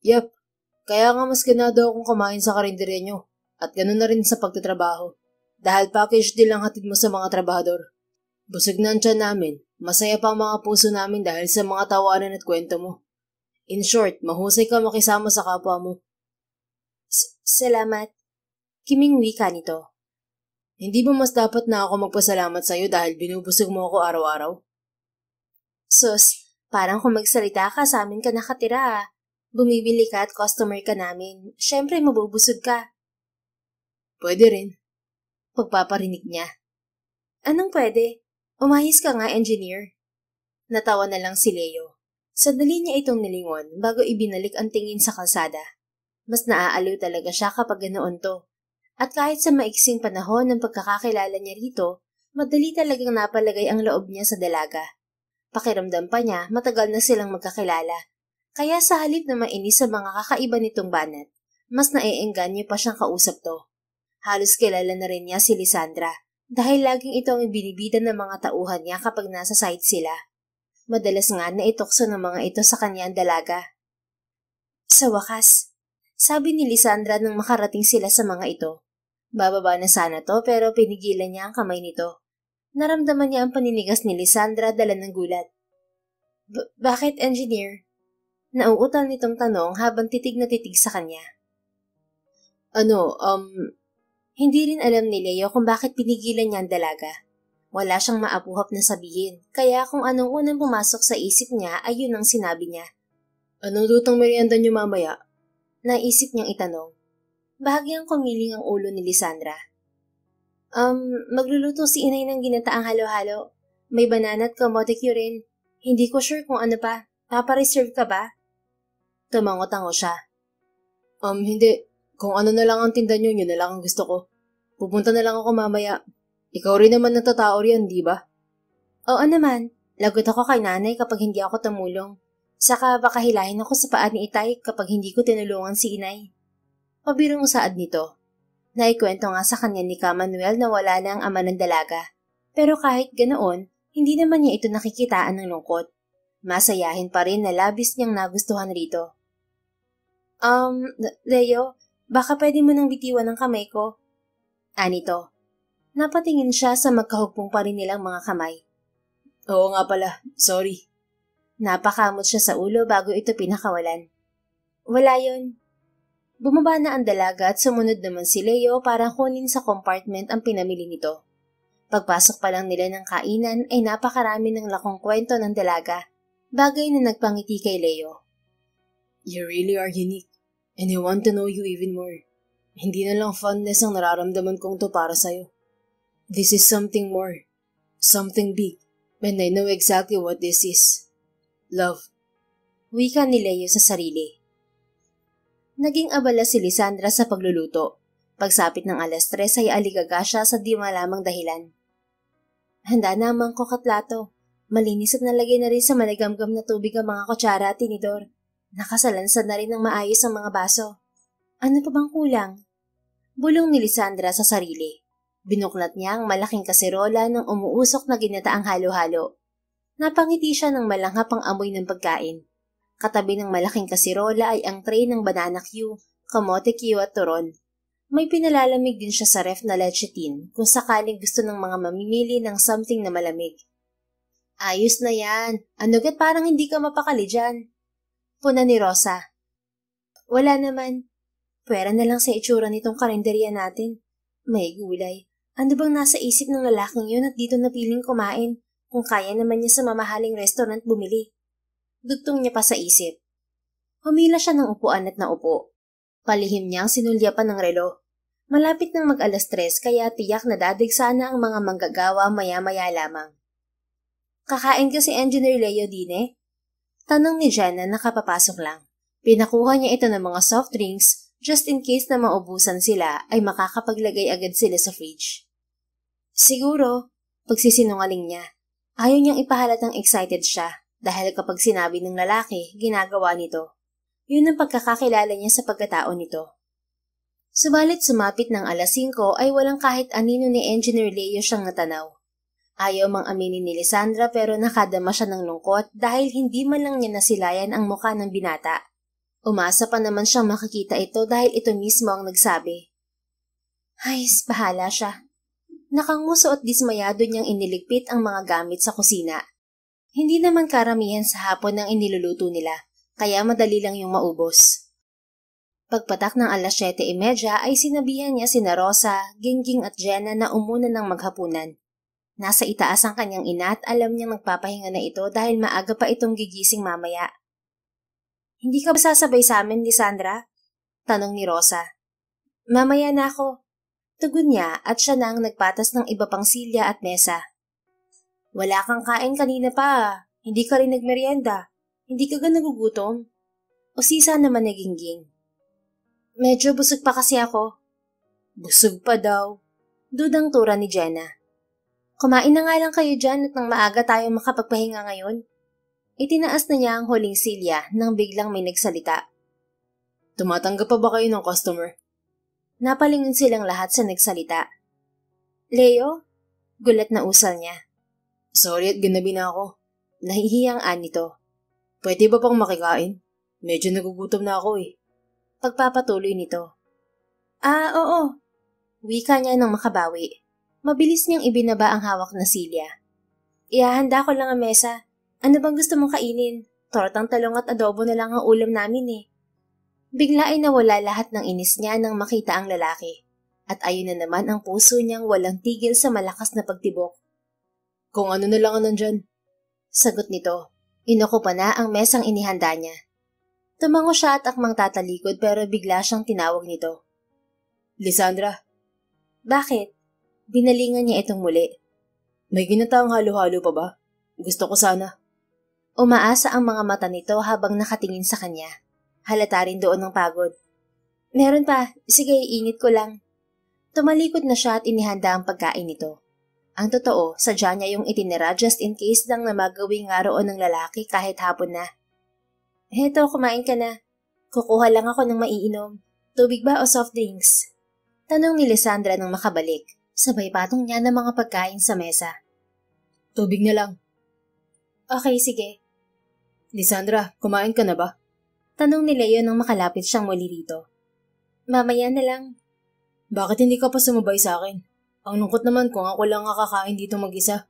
S2: Yep. Kaya nga mas ganado akong kumain sa karinderya nyo. At ganun na rin sa pagtatrabaho. Dahil package deal ang hatid mo sa mga trabahador. Busog na ang tiyan namin. Masaya pa ang mga puso namin dahil sa mga tawanan at kwento mo. In short, mahusay ka makisama sa kapwa mo.
S1: Salamat. Kiming wika nito.
S2: Hindi ba mas dapat na ako magpasalamat sa'yo dahil binubusog mo ako araw-araw?
S1: Sus, Parang kung magsalita ka sa amin ka nakatira. Bumibili ka at customer ka namin. Siyempre mabubusog ka.
S2: Pwede rin.
S1: Pagpaparinig niya. Anong pwede? Umayos ka nga, engineer. Natawa na lang si Leo. Sandali niya itong nilingon bago ibinalik ang tingin sa kalsada. Mas naaaliw talaga siya kapag ganoon to. At kahit sa maiksing panahon ng pagkakakilala niya rito, madali talagang napalagay ang loob niya sa dalaga. Pakiramdam pa niya, matagal na silang magkakilala. Kaya sa halip na mainis sa mga kakaiba nitong banat, mas naiengganyo pa siyang kausap to. Halos kilala na rin niya si Lisandra dahil laging ito ang ibinibida ng mga tauhan niya kapag nasa site sila. Madalas nga na itukso ng mga ito sa kanya ang dalaga. Sa wakas, sabi ni Lisandra nang makarating sila sa mga ito. Bababa na sana to pero pinigilan niya ang kamay nito. Naramdaman niya ang paninigas ni Lisandra dala ng gulat. Bakit, engineer? Nauutal nitong tanong habang titig na titig sa kanya. Hindi rin alam ni Leo kung bakit pinigilan niya ang dalaga. Wala siyang maapuhap na sabihin, kaya kung anong unang pumasok sa isip niya ay yun ang sinabi niya.
S2: Anong lutang merienda niyo mamaya?
S1: Naisip niyang itanong. Bahagyang kumiling ang ulo ni Lisandra. Magluluto si inay ng ginataang halo-halo. May banana at kamote Q rin. Hindi ko sure kung ano pa. Papareserve ka ba? Tumango-tango siya.
S2: Hindi. Kung ano na lang ang tinda niyo, yun na lang ang gusto ko. Pupunta na lang ako mamaya. Ikaw rin naman natatao riyan, di ba?
S1: Oo naman. Lagot ako kay nanay kapag hindi ako tumulong. Saka baka hilahin ako sa paa ni itay kapag hindi ko tinulungan si inay. Pabirong usaad nito. Naikwento nga sa kanya ni Ka Manuel na wala na ang ama ng dalaga. Pero kahit ganoon, hindi naman niya ito nakikitaan ng lungkot. Masayahin pa rin na labis niyang nagustuhan rito. Leo, baka pwede mo nang bitiwan ng kamay ko. Anito. Napatingin siya sa magkahugpong pa rin nilang mga kamay.
S2: Oo nga pala, sorry.
S1: Napakamot siya sa ulo bago ito pinakawalan. Wala yon. Bumaba na ang dalaga at sumunod naman si Leo para kunin sa compartment ang pinamili nito. Pagpasok pa lang nila ng kainan ay napakarami ng lakong kwento ng dalaga, bagay na nagpangiti kay Leo.
S2: You really are unique, and I want to know you even more. Hindi na lang fondness ang nararamdaman kong to para sa'yo. This is something more, something big, and I know exactly what this is. Love.
S1: Wika ni Leo sa sarili. Naging abala si Lisandra sa pagluluto. Pagsapit ng 3:00 ay aligaga siya sa di malamang dahilan. Handa na ang mangkok at plato. Malinis at nalagay na rin sa maligamgam na tubig ang mga kutsara at tinidor. Nakasalansan na rin ng maayos ang mga baso. Ano pa bang kulang? Bulong ni Lisandra sa sarili. Binuklat niya ang malaking kaserola ng umuusok na ginataang halo-halo. Napangiti siya ng malanghap ang amoy ng pagkain. Katabi ng malaking kaserola ay ang tray ng banana Q, kamote Q at turon. May pinalalamig din siya sa ref na leche tin kung sakaling gusto ng mga mamimili ng something na malamig. Ayos na yan. Anugat parang hindi ka mapakali dyan. Puna ni Rosa. Wala naman. Pwera na lang sa itsura nitong karinderya natin. May gulay. Ano bang nasa isip ng lalaking yun at dito napiling kumain kung kaya naman niya sa mamahaling restaurant bumili? Dugtong niya pa sa isip. Humila siya ng upuan at naupo. Palihim niya ang sinulyapan ng relo. Malapit nang mag-3:00 kaya tiyak na dadig sana ang mga manggagawa maya-maya lamang. Kakain ka si Engineer Leo Dine? Tanong ni Jenna na kapapasok lang. Pinakuha niya ito ng mga soft drinks just in case na maubusan sila ay makakapaglagay agad sila sa fridge. Siguro, pagsisinungaling niya. Ayaw niyang ipahalatang excited siya dahil kapag sinabi ng lalaki, ginagawa nito. Yun ang pagkakakilala niya sa pagkatao nito. Subalit sumapit ng 5:00 ay walang kahit anino ni Engineer Leo siyang natanaw. Ayaw mang aminin ni Lisandra pero nakadama siya ng lungkot dahil hindi man lang niya nasilayan ang mukha ng binata. Umasa pa naman siyang makikita ito dahil ito mismo ang nagsabi. Ay, bahala siya. Nakanguso at dismayado niyang iniligpit ang mga gamit sa kusina. Hindi naman karamihan sa hapon ang iniluluto nila, kaya madali lang yung maubos. Pagpatak ng 7:30 ay sinabihan niya sina Rosa, Gingging at Jenna na umuna ng maghapunan. Nasa itaas ang kanyang ina at alam niyang nagpapahinga na ito dahil maaga pa itong gigising mamaya. Hindi ka ba sasabay sa amin, Lisandra? Tanong ni Rosa. Mamaya na ako. Tugon niya at siya na ang nagpatas ng iba pang silya at mesa. Wala kang kain kanina pa. Hindi ka rin nagmerienda. Hindi ka nagugutom? O sisa naman naging-ging? Medyo busog pa kasi ako. Busog pa daw. Dudang tura ni Jenna. Kumain na nga lang kayo dyan at nang maaga tayo makapagpahinga ngayon. Itinaas na niya ang huling silya nang biglang may nagsalita.
S2: Tumatanggap pa ba kayo ng customer?
S1: Napalingon silang lahat sa nagsalita. Leo? Gulat na usal niya.
S2: Sorry at ganabi na ako.
S1: Nahihiyang nito.
S2: Pwede ba pang makikain? Medyo nagugutom na ako eh.
S1: Pagpapatuloy nito. Oo. Wika niya nang makabawi. Mabilis niyang ibinaba ang hawak na silya. Ihahanda ko lang ang mesa. Ano bang gusto mong kainin? Tortang talong at adobo na lang ang ulam namin eh. Bigla ay nawala lahat ng inis niya nang makita ang lalaki. At ayun na naman ang puso niyang walang tigil sa malakas na pagtibok.
S2: Kung ano na lang ang nandyan.
S1: Sagot nito. Inuko pa na ang mesang inihanda niya. Tumango siya at akmang tatalikod pero bigla siyang tinawag nito.
S2: Lisandra.
S1: Bakit? Binalingan niya itong muli.
S2: May ginataang halo-halo pa ba? Gusto ko sana.
S1: Umaasa ang mga mata nito habang nakatingin sa kanya. Halata rin doon ng pagod. Meron pa. Sige, iinit ko lang. Tumalikod na siya at inihanda ang pagkain nito. Ang totoo, sadya niya yung itinira just in case lang na magawing nga roon ng lalaki kahit hapon na. Heto, kumain ka na. Kukuha lang ako ng maiinom. Tubig ba o soft drinks? Tanong ni Lisandra nang makabalik. Sabay patong niya ng mga pagkain sa mesa.
S2: Tubig na lang.
S1: Okay, sige.
S2: Lisandra, kumain ka na ba?
S1: Tanong ni Leo nang makalapit siyang muli rito. Mamaya na lang.
S2: Bakit hindi ka pa sumabay sa akin? Ang lungkot naman kung ako lang kakain dito mag-isa.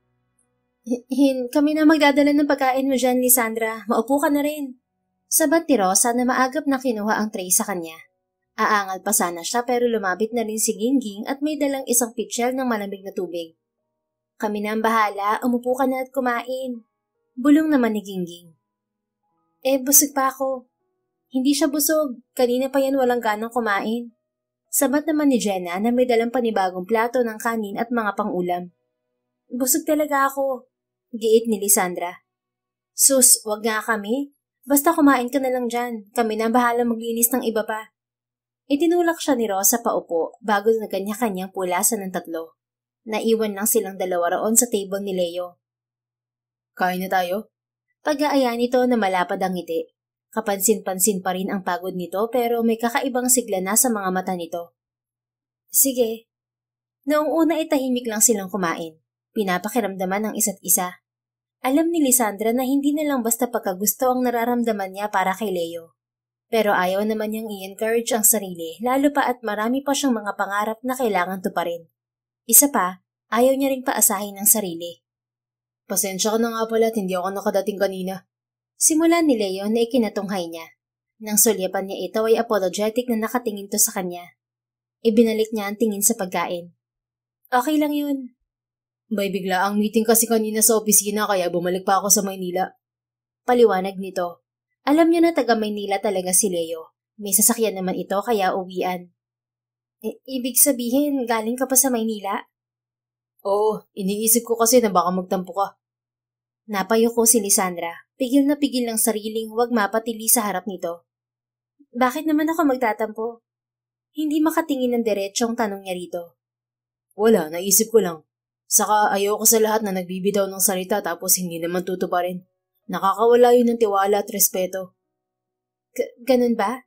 S1: Kami na magdadala ng pagkain mo dyan, Lisandra. Maupo ka na rin. Sabat ni Rosa na maagap na kinuha ang tray sa kanya. Aangal pa sana siya pero lumapit na rin si Gingging at may dalang isang pitcher ng malamig na tubig. Kami na ang bahala, umupo ka na at kumain. Bulong naman ni Gingging. Busog pa ako. Hindi siya busog, kanina pa yan walang ganang kumain. Sabat naman ni Jenna na may dalang panibagong plato ng kanin at mga pang-ulam. Busog talaga ako, giit ni Lisandra. Sus, wag nga kami. Basta kumain ka na lang dyan, kami na ang bahala maglinis ng iba pa. Itinulak siya ni Rosa paupo bago na kanya-kanyang pulasan ng tatlo. Naiwan lang silang dalawa roon sa table ni Leo.
S2: Kain na tayo?
S1: Pag-aaya nito na malapad ang ngiti. Kapansin-pansin pa rin ang pagod nito pero may kakaibang sigla na sa mga mata nito. Sige. Noong una ay tahimik lang silang kumain. Pinapakiramdaman ang isa't isa. Alam ni Lisandra na hindi na lang basta pagkagusto ang nararamdaman niya para kay Leo. Pero ayaw naman niyang i-encourage ang sarili, lalo pa at marami pa siyang mga pangarap na kailangan tuparin. Isa pa, ayaw niya ring paasahin ang sarili.
S2: Pasensya ka na nga pala at hindi ako nakadating kanina.
S1: Simula ni Leo na ikinatunghay niya. Nang sulyapan niya ito ay apologetic na nakatingin to sa kanya. Ibinalik niya ang tingin sa pagkain. Okay lang yun.
S2: May bigla ang meeting kasi kanina sa opisina kaya bumalik pa ako sa Maynila.
S1: Paliwanag nito. Alam niya na taga Maynila talaga si Leo. May sasakyan naman ito kaya uwian. Ibig sabihin, galing ka pa sa Maynila?
S2: Oo, iniisip ko kasi na baka magtampo ka.
S1: Napayuko si Lisandra. Pigil na pigil ng sariling huwag mapatili sa harap nito. Bakit naman ako magtatampo? Hindi makatingin ng diretsong tanong niya rito.
S2: Wala, naisip ko lang. Saka ayaw ko sa lahat na nagbibitaw ng salita tapos hindi naman tutuparin. Nakakawala yun ng tiwala at respeto.
S1: Ganun ba?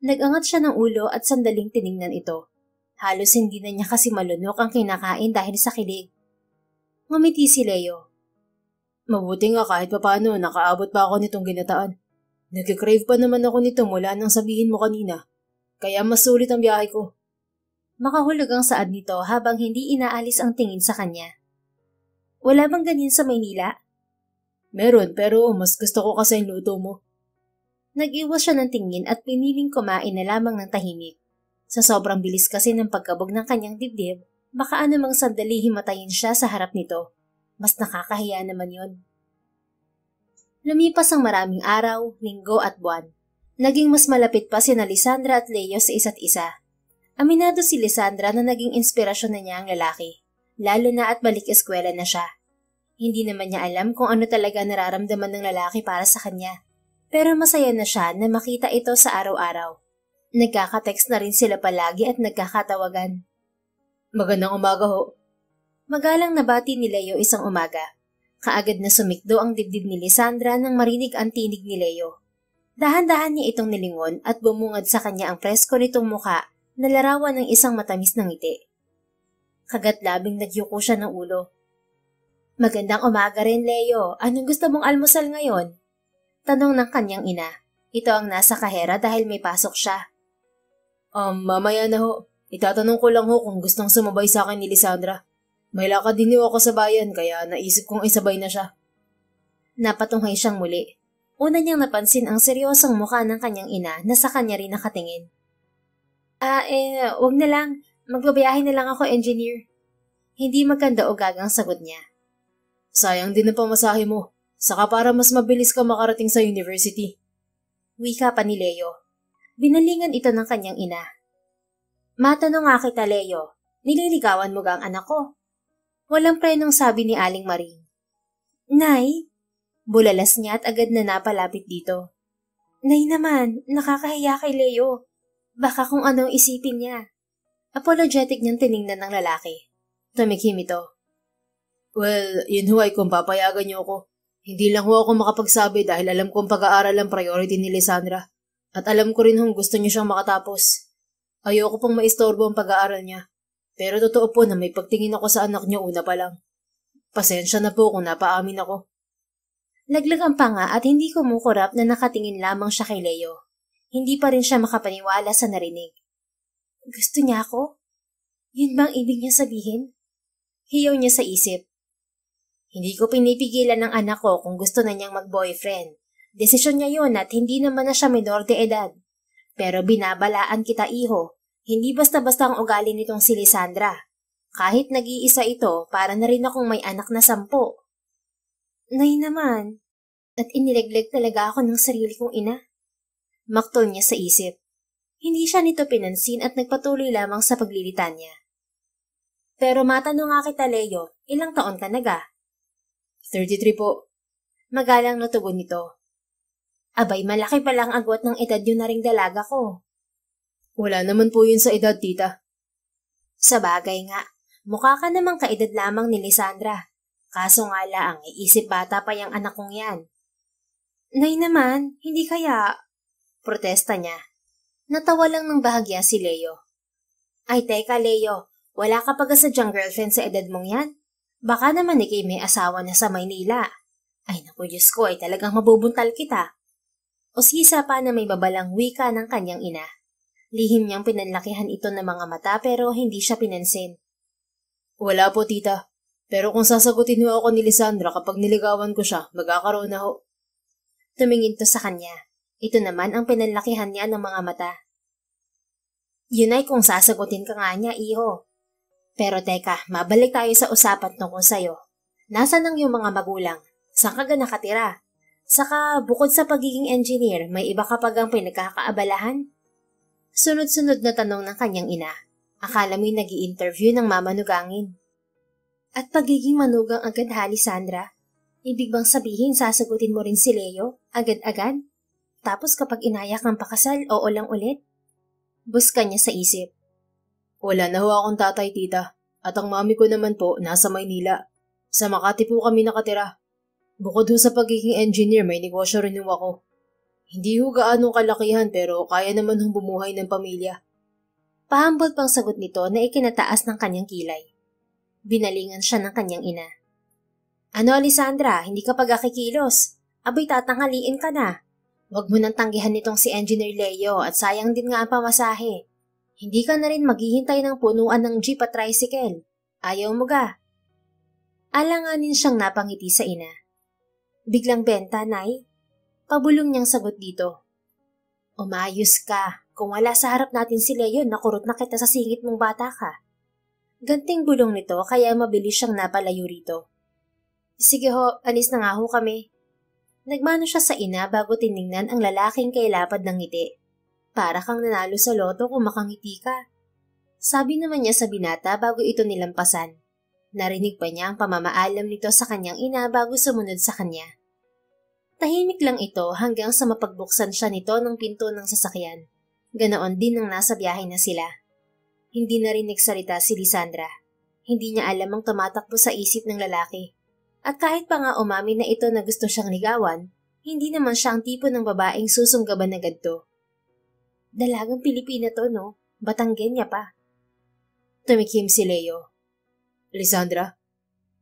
S1: Nag-angat siya ng ulo at sandaling tiningnan ito. Halos hindi na niya kasi malunok ang kinakain dahil sa kilig. Ngumiti si Leo.
S2: Mabuti nga kahit papaano nakaabot pa ako nitong ginataan. Nagkikrave pa naman ako nito mula nang sabihin mo kanina. Kaya mas sulit ang biyahe ko.
S1: Makahulog ang saad nito habang hindi inaalis ang tingin sa kanya. Wala bang ganyan sa Maynila?
S2: Meron pero mas gusto ko kasi yung luto mo.
S1: Nag-iwas siya ng tingin at piniling kumain na lamang ng tahimik. Sa sobrang bilis kasi ng pagkabog ng kanyang dibdib, Baka anumang sandali himatayin siya sa harap nito. Mas nakakahiya naman yon. Lumipas ang maraming araw, linggo at buwan. Naging mas malapit pa sina Lisandra at Leo sa isa't isa. Aminado si Lisandra na naging inspirasyon na niya ang lalaki, lalo na at balik eskwela na siya. Hindi naman niya alam kung ano talaga nararamdaman ng lalaki para sa kanya. Pero masaya na siya na makita ito sa araw-araw. Nagkaka-text na rin sila palagi at nagkakatawagan.
S2: Magandang umaga ho.
S1: Magalang nabati ni Leo isang umaga. Kaagad na sumikdo ang dibdib ni Lisandra nang marinig ang tinig ni Leo. Dahan-dahan niya itong nilingon at bumungad sa kanya ang presko nitong muka na larawan ng isang matamis na ngiti. Kagat-labing nagyuko siya ng ulo. Magandang umaga rin, Leo. Anong gusto mong almusal ngayon? Tanong ng kanyang ina. Ito ang nasa kahera dahil may pasok siya.
S2: Mamaya na ho. Itatanong ko lang ho kung gustong sumabay sa akin ni Lisandra. May lakad din ho ako sa bayan kaya naisip kong isabay na siya.
S1: Napatunghay siyang muli. Una niyang napansin ang seryosong mukha ng kanyang ina na sa kanya rin nakatingin. Wag na lang. Magbabiyahe na lang ako, engineer. Hindi maganda o gagang sagot niya.
S2: Sayang din ang pamasahe mo. Saka para mas mabilis ka makarating sa university.
S1: Wika pa ni Leo. Binalingan ito ng kanyang ina. Matanong nga kita, Leo. Nililigawan mo ga ang anak ko? Walang prenong sabi ni Aling Maring. Nay? Bulalas niya at agad na napalapit dito. Nay naman, nakakahiya kay Leo. Baka kung anong isipin niya. Apologetic niyang tiningnan ng lalaki. Tumikhim ito.
S2: Well, yun ho ay kung papayagan niyo ako. Hindi lang ho ako makapagsabi dahil alam kong pag-aaral ang priority ni Lisandra. At alam ko rin hong gusto niyo siyang makatapos. Ayoko pong maistorbo ang pag-aaral niya. Pero totoo po na may pagtingin ako sa anak niyo una pa lang. Pasensya na po kung napaamin ako.
S1: Laglagan pa nga at hindi kumukurap na nakatingin lamang siya kay Leo. Hindi pa rin siya makapaniwala sa narinig. Gusto niya ako? Yun bang ibig niya sabihin? Hiyaw niya sa isip. Hindi ko pinipigilan ng anak ko kung gusto na niyang mag-boyfriend. Desisyon niya yun at hindi naman na siya menor de edad. Pero binabalaan kita, iho. Hindi basta-basta ang ugali nitong si Lisandra. Kahit nag-iisa ito, para na rin akong may anak na 10. Nay naman. At inilegleg talaga ako ng sarili kong ina. Maktol niya sa isip. Hindi siya nito pinansin at nagpatuloy lamang sa paglilitan niya. Pero matanong nga kita, Leo, ilang taon ka na ga?
S2: 33 po.
S1: Magalang na tugon nito. Abay, malaki palang agwat ng edad yun na ring dalaga ko.
S2: Wala naman po yun sa edad, tita.
S1: Sa bagay nga, mukha ka namang kaedad lamang ni Lisandra. Kaso nga lang, iisip bata pa yung anak kong yan. Nay naman, hindi kaya... Protesta niya. Natawa lang ng bahagya si Leo. Ay teka, Leo, wala ka pa sadyang girlfriend sa edad mong yan? Baka naman ikay may asawa na sa Maynila. Ay naku, Diyos ko, ay talagang mabubuntal kita. Usisa pa na may babalang wika ng kanyang ina. Lihim niyang pinanlakihan ito ng mga mata pero hindi siya pinansin.
S2: Wala po, tita. Pero kung sasagutin mo ako ni Lisandra kapag niligawan ko siya, magkakaroon na ho.
S1: Tumingin to sa kanya. Ito naman ang pinanlakihan niya ng mga mata. Yun ay kung sasagutin ka nga niya, iho. Pero teka, mabalik tayo sa usapan tungkol sa'yo. Nasaan ang iyong mga magulang? Saan ka nakatira? Saka, bukod sa pagiging engineer, may iba ka pagang pinagkakaabalahan? Sunod-sunod na tanong ng kanyang ina. Akala mo'y nag-i-interview ng mamanugangin. At pagiging manugang agad, Lisandra? Ibig bang sabihin sasagutin mo rin si Leo? Agad-agad? Tapos kapag inayak ng pakasal, oo lang ulit? Buska niya sa isip.
S2: Wala na ho akong tatay, tita. At ang mami ko naman po, nasa Maynila. Sa Makati po kami nakatira. Bukod ho sa pagiging engineer, may negosyo rin ho ako. Hindi ho gaanong kalakihan pero kaya naman hong bumuhay ng pamilya.
S1: Pahambol pang sagot nito na ikinataas ng kanyang kilay. Binalingan siya ng kanyang ina. Ano, Lisandra, hindi ka pagkakikilos? Abay, tatanghaliin ka na. Huwag mo nang tanggihan nitong si Engineer Leo at sayang din nga ang pamasahe. Hindi ka na rin maghihintay ng punuan ng jeep at tricycle. Ayaw mo ga. Alanganin siyang napangiti sa ina. Biglang benta, Nay? Pabulong niyang sagot dito. Umayos ka. Kung wala sa harap natin si Leo, nakurot na kita sa singit mong bata ka. Ganting bulong nito kaya mabilis siyang napalayo rito. Sige ho, alis na nga ho kami. Nagmano siya sa ina bago tiningnan ang lalaking kay lapad ng ngiti. Para kang nanalo sa loto kung makangiti ka. Sabi naman niya sa binata bago ito nilampasan. Narinig pa niya ang pamamaalam nito sa kanyang ina bago sumunod sa kanya. Tahimik lang ito hanggang sa mapagbuksan siya nito ng pinto ng sasakyan. Ganoon din nang nasa biyahe na sila. Hindi na rin nagsalita si Lisandra. Hindi niya alam ang tumatakbo sa isip ng lalaki. At kahit pa nga umamin na ito na gusto siyang ligawan, hindi naman siya ang tipo ng babaeng susunggaban na ganito. Dalagang Pilipina to, no? Batanggenya pa. Tumikim si Leo. Lisandra?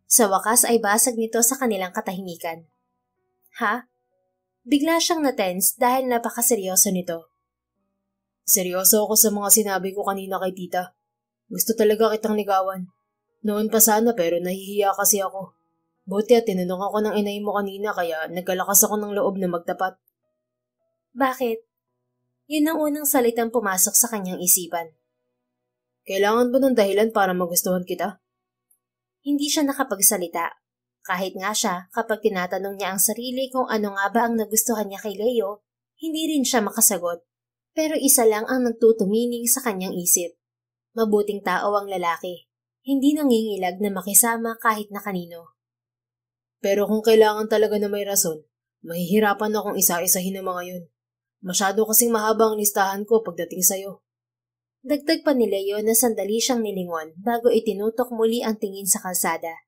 S1: Sa wakas ay basag nito sa kanilang katahimikan. Ha? Bigla siyang na-tense dahil napakaseryoso nito. Seryoso ako sa mga sinabi ko kanina kay tita. Gusto talaga kitang ligawan. Noon pa sana pero nahihiya kasi ako. Buti at tinanong ako ng inay mo kanina kaya nagkalakas ako ng loob na magtapat. Bakit? Yun ang unang salitang pumasok sa kanyang isipan. Kailangan ba ng dahilan para magustuhan kita? Hindi siya nakapagsalita. Kahit nga siya, kapag tinatanong niya ang sarili kung ano nga ba ang nagustuhan niya kay Leo, hindi rin siya makasagot. Pero isa lang ang nagtutumining sa kanyang isip. Mabuting tao ang lalaki. Hindi nangingilag na makisama kahit na kanino. Pero kung kailangan talaga na may rason, mahihirapan akong isa-isahin ang mga yun. Masyado kasing mahaba ang listahan ko pagdating sa'yo. Dagdag pa ni Leo na sandali siyang nilingon bago itinutok muli ang tingin sa kalsada.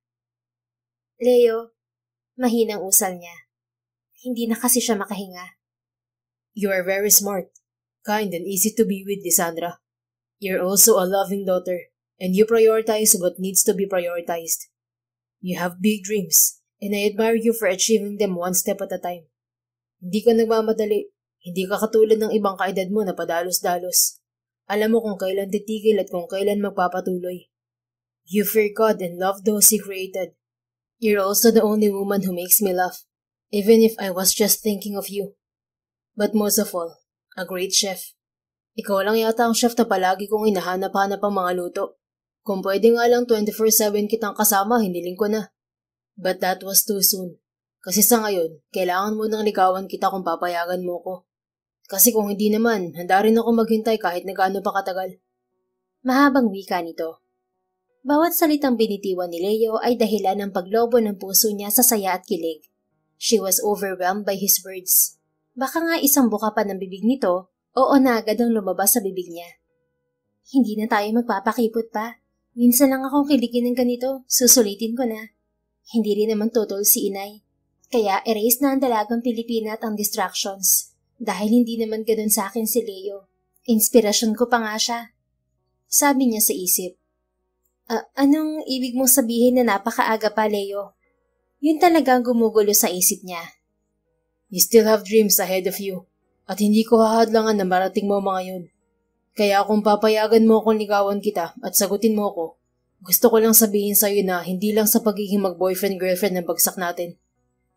S1: Leo, mahinang usal niya. Hindi na kasi siya makahinga. You are very smart, kind and easy to be with, Lisandra. You're also a loving daughter, and you prioritize what needs to be prioritized. You have big dreams, and I admire you for achieving them one step at a time. Hindi ka nagmamadali. Hindi ka katulad ng ibang kaedad mo na padalos-dalos. Alam mo kung kailan titigil at kung kailan magpapatuloy. You fear God and love those He created. You're also the only woman who makes me laugh, even if I was just thinking of you. But most of all, a great chef. Ikaw lang yata ang chef na palagi kong hinahanap-hanap ang mga luto. Kung pwede nga lang 24/7 kitang kasama, hiniling ko na. But that was too soon. Kasi sa ngayon, kailangan mo nang ligawan kita kung papayagan mo ko. Kasi kung hindi naman, handa rin ako maghintay kahit na gaano pa katagal. Mahabang wika nito. Bawat salitang binitiwan ni Leo ay dahilan ng paglobo ng puso niya sa saya at kilig. She was overwhelmed by his words. Baka nga isang buka pa ng bibig nito, oo na agad ang lumabas sa bibig niya. Hindi na tayo magpapakipot pa. Minsan lang akong kiligin ng ganito, susulitin ko na. Hindi rin naman tutol si inay. Kaya erase na ang dalagang Pilipina at ang distractions. Dahil hindi naman ganun sa akin si Leo. Inspirasyon ko pa nga siya. Sabi niya sa isip. Anong ibig mong sabihin na napakaaga pa, Leo? Yun talagang gumugulo sa isip niya. You still have dreams ahead of you. At hindi ko hahadlangan na marating mo mga yun. Kaya kung papayagan mo akong ligawan kita at sagutin mo ko, gusto ko lang sabihin sa'yo na hindi lang sa pagiging mag-boyfriend-girlfriend ang bagsak natin.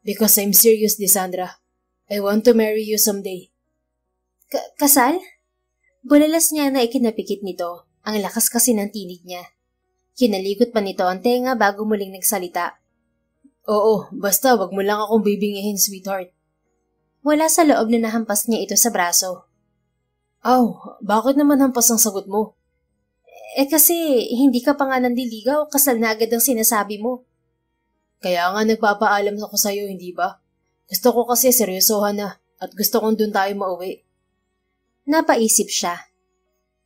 S1: Because I'm serious, Lisandra. I want to marry you someday. Kasal? Bulalas niya na ikinapikit nito. Ang lakas kasi ng tinig niya. Kinalikot pa nito ang tenga bago muling nagsalita. Oo, basta wag mo lang akong bibingihin, sweetheart. Wala sa loob na nahampas niya ito sa braso. Aw, bakit naman hampas ang sagot mo? Kasi hindi ka pa nga nandiligaw, kasal na agad ang sinasabi mo. Kaya nga nagpapaalam ako sa'yo, hindi ba? Gusto ko kasi seryosohan na at gusto kong dun tayo mauwi. Napaisip siya.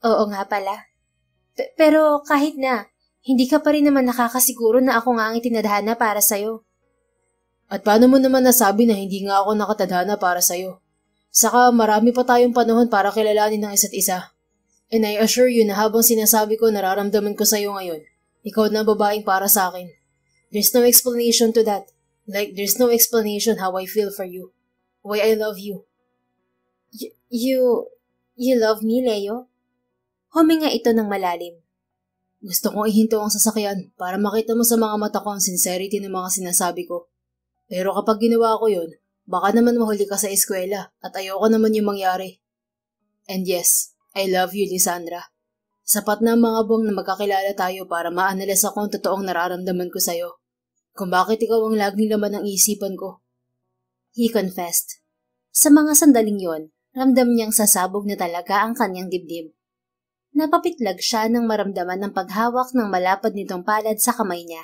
S1: Oo nga pala. Pero kahit na, hindi ka pa rin naman nakakasiguro na ako nga ang itinadhana para sa'yo. At paano mo naman nasabi na hindi nga ako nakatadhana para sa'yo? Saka marami pa tayong panahon para kilalanin ng isa't isa. And I assure you na habang sinasabi ko nararamdaman ko sa'yo ngayon, ikaw na ang babaeng para sa akin. There's no explanation to that. Like there's no explanation how I feel for you. Why I love you. You love me, Leo? Huminga ito ng malalim. Gusto kong ihinto ang sasakyan para makita mo sa mga mata ko ang sincerity ng mga sinasabi ko. Pero kapag ginawa ko yun, baka naman mahuli ka sa eskwela at ayoko naman yung mangyari. And yes, I love you, Lisandra.
S2: Sapat na ang mga buwang na magkakilala tayo para ma-analyze ako ang totoong nararamdaman ko sa'yo. Kung bakit ikaw ang laging laman ng isipan ko.
S1: He confessed. Sa mga sandaling yon, ramdam niyang sasabog na talaga ang kanyang dibdib. Napapitlag siya nang maramdaman ng paghawak ng malapad nitong palad sa kamay niya.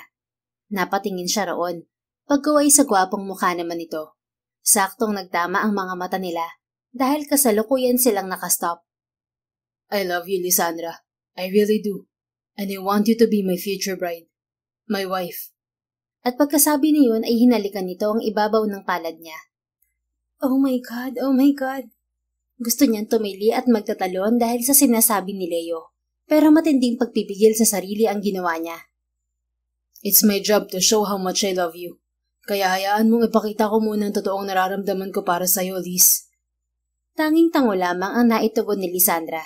S1: Napatingin siya roon, pagkaway sa gwapong mukha naman ito. Saktong nagtama ang mga mata nila dahil kasalukuyan silang nakastop.
S2: I love you, Lisandra. I really do. And I want you to be my future bride. My wife.
S1: At pagkasabi niyon ay hinalikan nito ang ibabaw ng palad niya. Oh my God, oh my God. Gusto niyang tumili at magtatalon dahil sa sinasabi ni Leo. Pero matinding pagpipigil sa sarili ang ginawa niya.
S2: It's my job to show how much I love you. Kaya hayaan mong ipakita ko muna ang totoong nararamdaman ko para sa'yo, Liz.
S1: Tanging tango lamang ang naitugon ni Lisandra.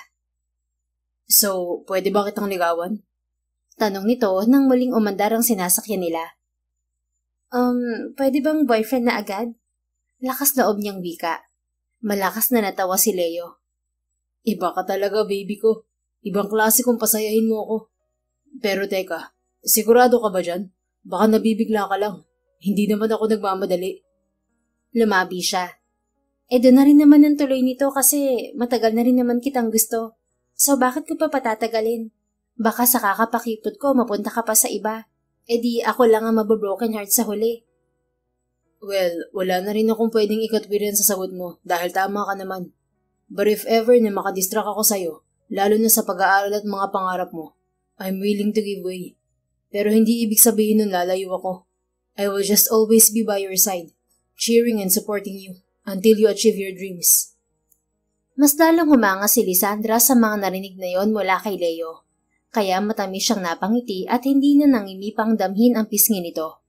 S2: So, pwede ba kitang ligawan?
S1: Tanong nito nang muling umandar ang sinasakyan nila. Pwede bang boyfriend na agad? Lakas loob niyang wika. Malakas na natawa si Leo.
S2: Iba ka talaga, baby ko. Ibang klase kung pasayahin mo ako. Pero teka, sigurado ka ba dyan? Baka nabibigla ka lang. Hindi naman ako nagmamadali.
S1: Lumabi siya. Doon na rin naman ang tuloy nito kasi matagal na rin naman kitang gusto. So bakit ko pa patatagalin? Baka sa kakapakipot ko mapunta ka pa sa iba. Di ako lang ang mababroken heart sa huli.
S2: Well, wala na rin akong pwedeng ikatwiran sa sagot mo dahil tama ka naman. But if ever na makadistract ako sa'yo, lalo na sa pag-aaral at mga pangarap mo, I'm willing to give way. Pero hindi ibig sabihin nun lalayo ako. I will just always be by your side, cheering and supporting you until you achieve your dreams.
S1: Mas lalong humanga si Lisandra sa mga narinig na yon mula kay Leo. Kaya matamis siyang napangiti at hindi na nangimipang damhin ang pisngi nito.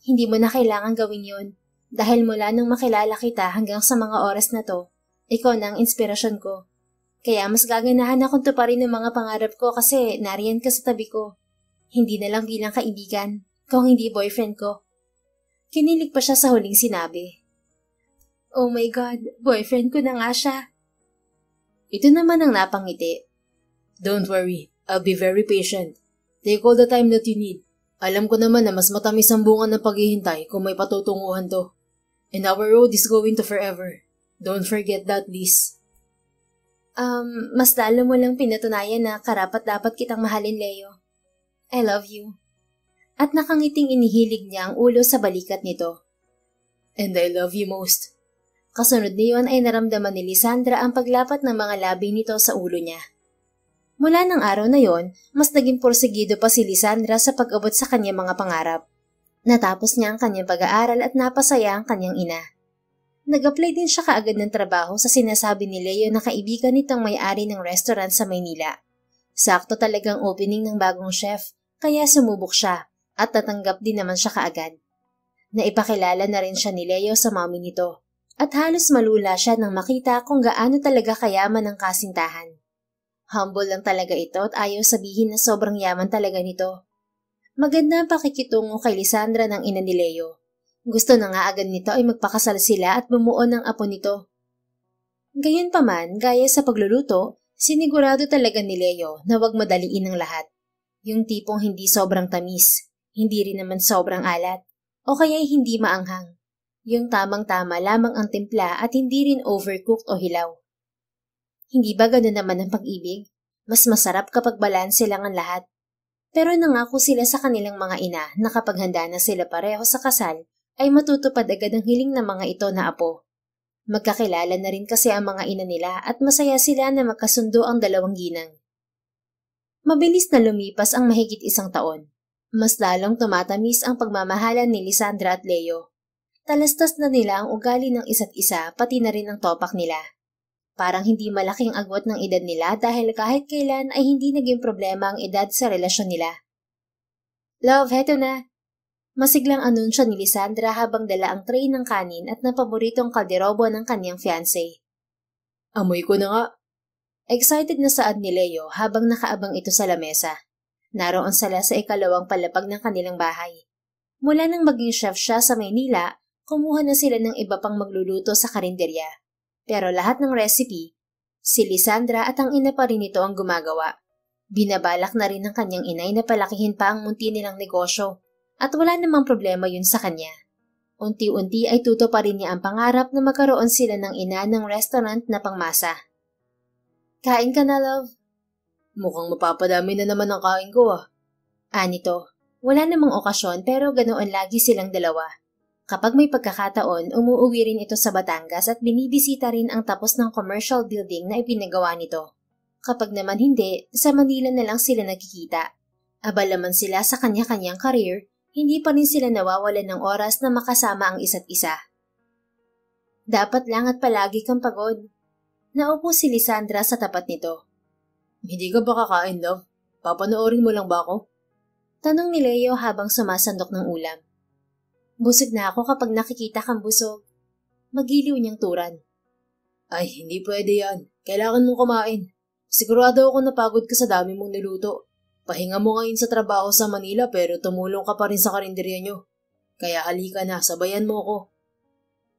S1: Hindi mo na kailangan gawin yon dahil mula nung makilala kita hanggang sa mga oras na to, ikaw na ang inspirasyon ko. Kaya mas gaganahan akong tuparin ng mga pangarap ko kasi nariyan ka sa tabi ko. Hindi na lang bilang kaibigan, kung hindi boyfriend ko. Kinilig pa siya sa huling sinabi. Oh my God, boyfriend ko na nga siya. Ito naman ang napangiti.
S2: Don't worry, I'll be very patient. Take all the time that you need. Alam ko naman na mas matamis ang bunga ng paghihintay kung may patutunguhan to. And our road is going to forever. Don't forget that, Liz.
S1: Mas lalo mo lang pinatunayan na karapat-dapat kitang mahalin, Leo. I love you. At nakangiting inihilig niya ang ulo sa balikat nito.
S2: And I love you most.
S1: Kasunod niyon ay naramdaman ni Lisandra ang paglapat ng mga labi nito sa ulo niya. Mula ng araw na yon, mas naging porsigido pa si Lisandra sa pag-abot sa kanyang mga pangarap. Natapos niya ang kanyang pag-aaral at napasaya ang kanyang ina. Nag-apply din siya kaagad ng trabaho sa sinasabi ni Leo na kaibigan nitong may-ari ng restaurant sa Maynila. Sakto talagang opening ng bagong chef, kaya sumubok siya at natanggap din naman siya kaagad. Naipakilala na rin siya ni Leo sa mami nito at halos malula siya nang makita kung gaano talaga kayaman ang kasintahan. Humble lang talaga ito at ayaw sabihin na sobrang yaman talaga nito. Maganda ang pakikitungo kay Lisandra ng ina ni Leo. Gusto na nga agad nito ay magpakasal sila at bumuo ng apo nito. Gayunpaman, gaya sa pagluluto, sinigurado talaga ni Leo na wag madaliin ang lahat. Yung tipong hindi sobrang tamis, hindi rin naman sobrang alat, o kaya hindi maanghang. Yung tamang-tama lamang ang timpla at hindi rin overcooked o hilaw. Hindi ba gano'n naman ang pag-ibig? Mas masarap kapag balanse lang ang lahat. Pero nangako sila sa kanilang mga ina na kapag handa na sila pareho sa kasal, ay matutupad agad ang hiling ng mga ito na apo. Magkakilala na rin kasi ang mga ina nila at masaya sila na magkasundo ang dalawang ginang. Mabilis na lumipas ang mahigit 1 taon. Mas lalong tumatamis ang pagmamahalan ni Lisandra at Leo. Talastas na nila ang ugali ng isa't isa pati na rin ang topak nila. Parang hindi malaking agwat ng edad nila dahil kahit kailan ay hindi naging problema ang edad sa relasyon nila. Love, heto na! Masiglang anunsyo ni Lisandra habang dala ang tray ng kanin at napaboritong kalderobo ng kanyang fiancé.
S2: Amoy ko na nga.
S1: Excited na saad ni Leo habang nakaabang ito sa lamesa. Naroon sila sa ikalawang palapag ng kanilang bahay. Mula nang maging chef siya sa Maynila, kumuha na sila ng iba pang magluluto sa karinderya. Pero lahat ng recipe, si Lisandra at ang ina pa rin nito ang gumagawa. Binabalak na rin ng kanyang inay na palakihin pa ang munti nilang negosyo at wala namang problema yun sa kanya. Unti-unti ay tuto pa rin niya ang pangarap na magkaroon sila ng ina ng restaurant na pangmasa. Kain ka na, love.
S2: Mukhang mapapadami na naman ang kain ko
S1: Anito, wala namang okasyon pero ganoon lagi silang dalawa. Kapag may pagkakataon, umuuwi rin ito sa Batangas at binibisita rin ang tapos ng commercial building na ipinagawa nito. Kapag naman hindi, sa Manila na lang sila nagkikita. Abala man sila sa kanya-kanyang career, hindi pa rin sila nawawalan ng oras na makasama ang isa't isa. Dapat lang at palagi kang pagod. Naupo si Lisandra sa tapat nito.
S2: Hindi ka ba kakain, love? Papanoorin mo lang ba ako?
S1: Tanong ni Leo habang sumasandok ng ulam. Busog na ako kapag nakikita kang busog. Magiliw niyang turan.
S2: Ay, hindi pwede yan. Kailangan mong kumain. Sigurado ako napagod ka sa dami mong niluto. Pahinga mo ngayon sa trabaho sa Manila pero tumulong ka pa rin sa karinderya nyo. Kaya halika na, sabayan mo ko.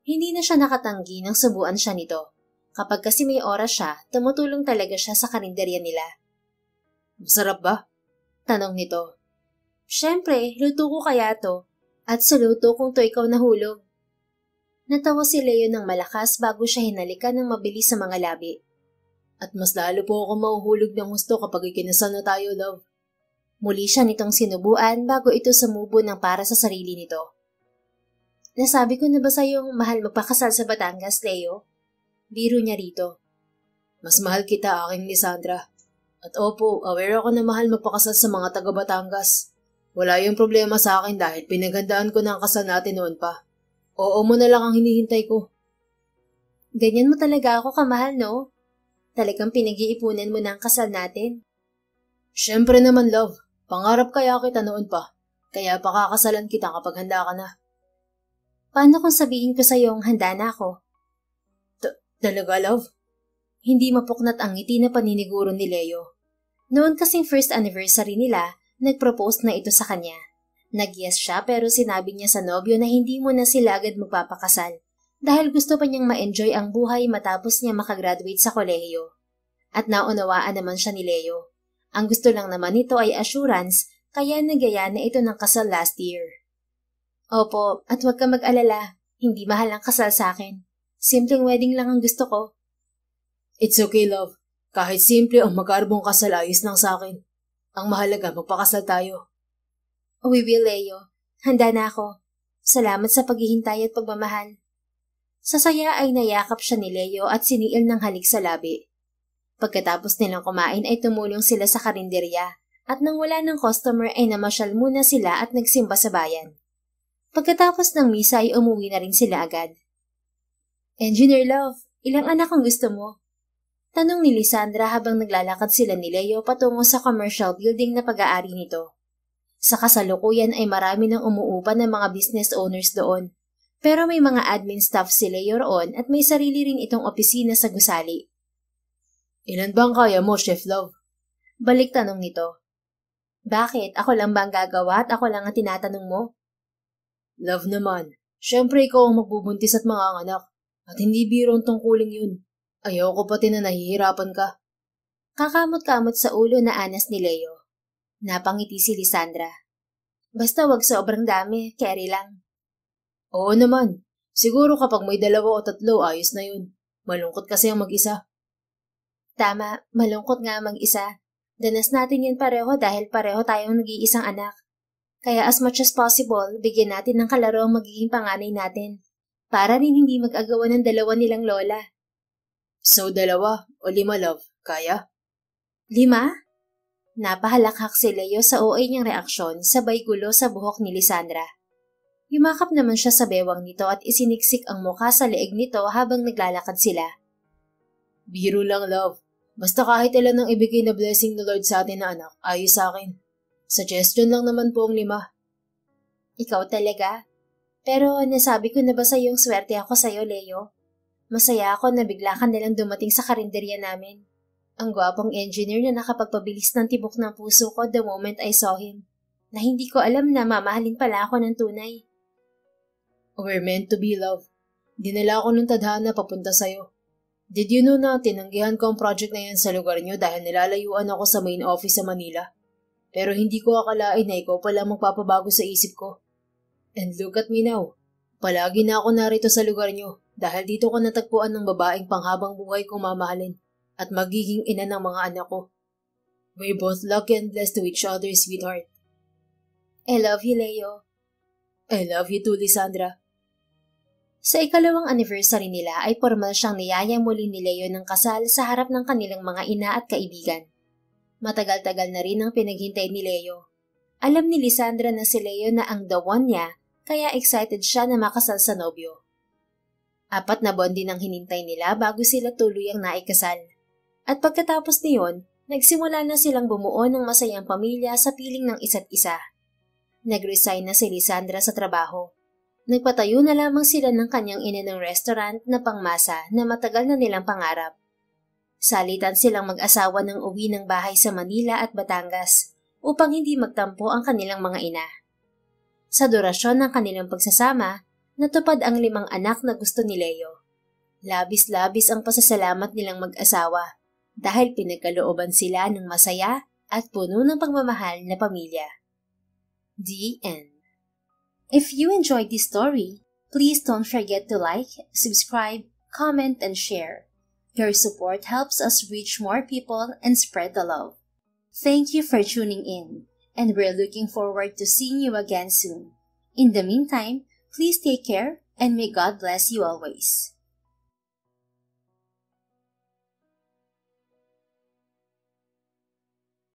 S1: Hindi na siya nakatanggi nang subuan siya nito. Kapag kasi may oras siya, tumutulong talaga siya sa karinderya nila.
S2: Masarap ba?
S1: Tanong nito. Siyempre, luto ko kaya to. At sa luto kung to ikaw nahulog. Natawa si Leo ng malakas bago siya hinalikan ng mabilis sa mga labi.
S2: At mas lalo po ako mahuhulog ng gusto kapag ikinasal na tayo, love.
S1: Muli siya nitong sinubuan bago ito sumubo ng para sa sarili nito. Nasabi ko na ba sa'yong mahal magpakasal sa Batangas, Leo? Biro niya rito.
S2: Mas mahal kita, aking Lisandra. At opo, aware ako na mahal magpakasal sa mga taga Batangas. Wala yung problema sa akin dahil pinaghandaan ko na ang kasal natin noon pa. Oo mo na lang ang hinihintay ko.
S1: Ganyan mo talaga ako kamahal, no? Talagang pinag-iipunan mo na ang kasal natin?
S2: Siyempre naman, love. Pangarap kaya kita noon pa. Kaya pakakasalan kita kapag handa ka na.
S1: Paano kung sabihin ko sa'yo handa na ako?
S2: Talaga, love?
S1: Hindi mapuknat ang ngiti na paniniguro ni Leo. Noon kasing first anniversary nila, nag-propose na ito sa kanya. Nag-yes siya pero sinabi niya sa nobyo na hindi mo na sila agad magpapakasal. Dahil gusto pa niyang ma-enjoy ang buhay matapos niya makagraduate sa kolehiyo. At naunawaan naman siya ni Leo. Ang gusto lang naman nito ay assurance, kaya nagaya na ito ng kasal last year. Opo, at huwag ka mag-alala, hindi mahal ang kasal sa akin. Simpleng wedding lang ang gusto ko.
S2: It's okay, love. Kahit simple o magkarbong kasal ayos lang sa akin. Ang mahalaga, magpakasal tayo.
S1: We will, Leo. Handa na ako. Salamat sa paghihintay at pagmamahal. Sa saya ay nayakap siya ni Leo at siniil ng halik sa labi. Pagkatapos nilang kumain ay tumulong sila sa karinderya at nang wala ng customer ay namasyal muna sila at nagsimba sa bayan. Pagkatapos ng misa ay umuwi na rin sila agad. Engineer Love, ilang anak ang gusto mo? Tanong ni Lisandra habang naglalakad sila ni Leo patungo sa commercial building na pag-aari nito. Sa kasalukuyan ay marami nang umuupa ng mga business owners doon. Pero may mga admin staff si Leo roon at may sarili rin itong opisina sa gusali.
S2: Ilan bang kaya mo, Chef Love?
S1: Balik tanong nito. Bakit? Ako lang ba ang gagawa at ako lang ang tinatanong mo?
S2: Love naman. Siyempre ikaw ang magbubuntis at mga anak. At hindi birong tungkuling yun. Ayaw ko pati na nahihirapan ka.
S1: Kakamot-kamot sa ulo na anas ni Leo. Napangiti si Lisandra. Basta wag sobrang dami, carry lang.
S2: Oo naman. Siguro kapag may 2 o 3, ayos na yun. Malungkot kasi ang mag-isa.
S1: Tama, malungkot nga mag-isa. Danas natin yan pareho dahil pareho tayong nag-iisang anak. Kaya as much as possible, bigyan natin ng kalaro ang magiging panganay natin. Para rin hindi mag-agawan ng 2 nilang lola.
S2: So 2 o 5, love? Kaya?
S1: 5? Napahalakhak si Leo sa OA niyang reaksyon sabay gulo sa buhok ni Lisandra. Yumakap naman siya sa bewang nito at isiniksik ang mukha sa leeg nito habang naglalakad sila.
S2: Biro lang, love. Basta kahit ilan ang ibigay na blessing ng Lord sa atin na anak, ayos sa akin. Suggestion lang naman po ang 5.
S1: Ikaw talaga? Pero nasabi ko na ba sa iyong swerte ako sa'yo, Leo? Masaya ako na bigla ka nilang dumating sa karinderya namin. Ang gwapong engineer na nakapagpabilis ng tibok ng puso ko the moment I saw him. Na hindi ko alam na mamahalin pala ako ng tunay.
S2: We're meant to be, love. Dinala ako ng tadhana papunta sa'yo. Did you know na tinanggihan ko ang project na yan sa lugar niyo dahil nilalayuan ako sa main office sa Manila? Pero hindi ko akalain na ikaw pala magpapabago sa isip ko. And look at me now. Palagi na ako narito sa lugar niyo dahil dito ko natagpuan ng babaeng panghabang buhay kong mamahalin at magiging ina ng mga anak ko. We're both lucky and blessed to each other, sweetheart.
S1: I love you, Leo.
S2: I love you too, Lisandra.
S1: Sa ikalawang anniversary nila ay formal siyang niyaya muli ni Leo ng kasal sa harap ng kanilang mga ina at kaibigan. Matagal-tagal na rin ang pinaghintay ni Leo. Alam ni Lisandra na si Leo na ang the one niya, kaya excited siya na makasal sa nobyo. 4 na buwan din ang hinintay nila bago sila tuluyang naikasal. At pagkatapos niyon, nagsimula na silang bumuo ng masayang pamilya sa piling ng isa't isa. Nag-resign na si Lisandra sa trabaho. Nagpatayo na lamang sila ng kanyang ina ng restaurant na pangmasa na matagal na nilang pangarap. Salitan silang mag-asawa ng uwi ng bahay sa Manila at Batangas upang hindi magtampo ang kanilang mga ina. Sa durasyon ng kanilang pagsasama, natupad ang 5 anak na gusto ni Leo. Labis-labis ang pasasalamat nilang mag-asawa dahil pinagkalooban sila ng masaya at puno ng pagmamahal na pamilya. The End. If you enjoyed this story, please don't forget to like, subscribe, comment, and share. Your support helps us reach more people and spread the love. Thank you for tuning in, and we're looking forward to seeing you again soon. In the meantime, please take care and may God bless you always.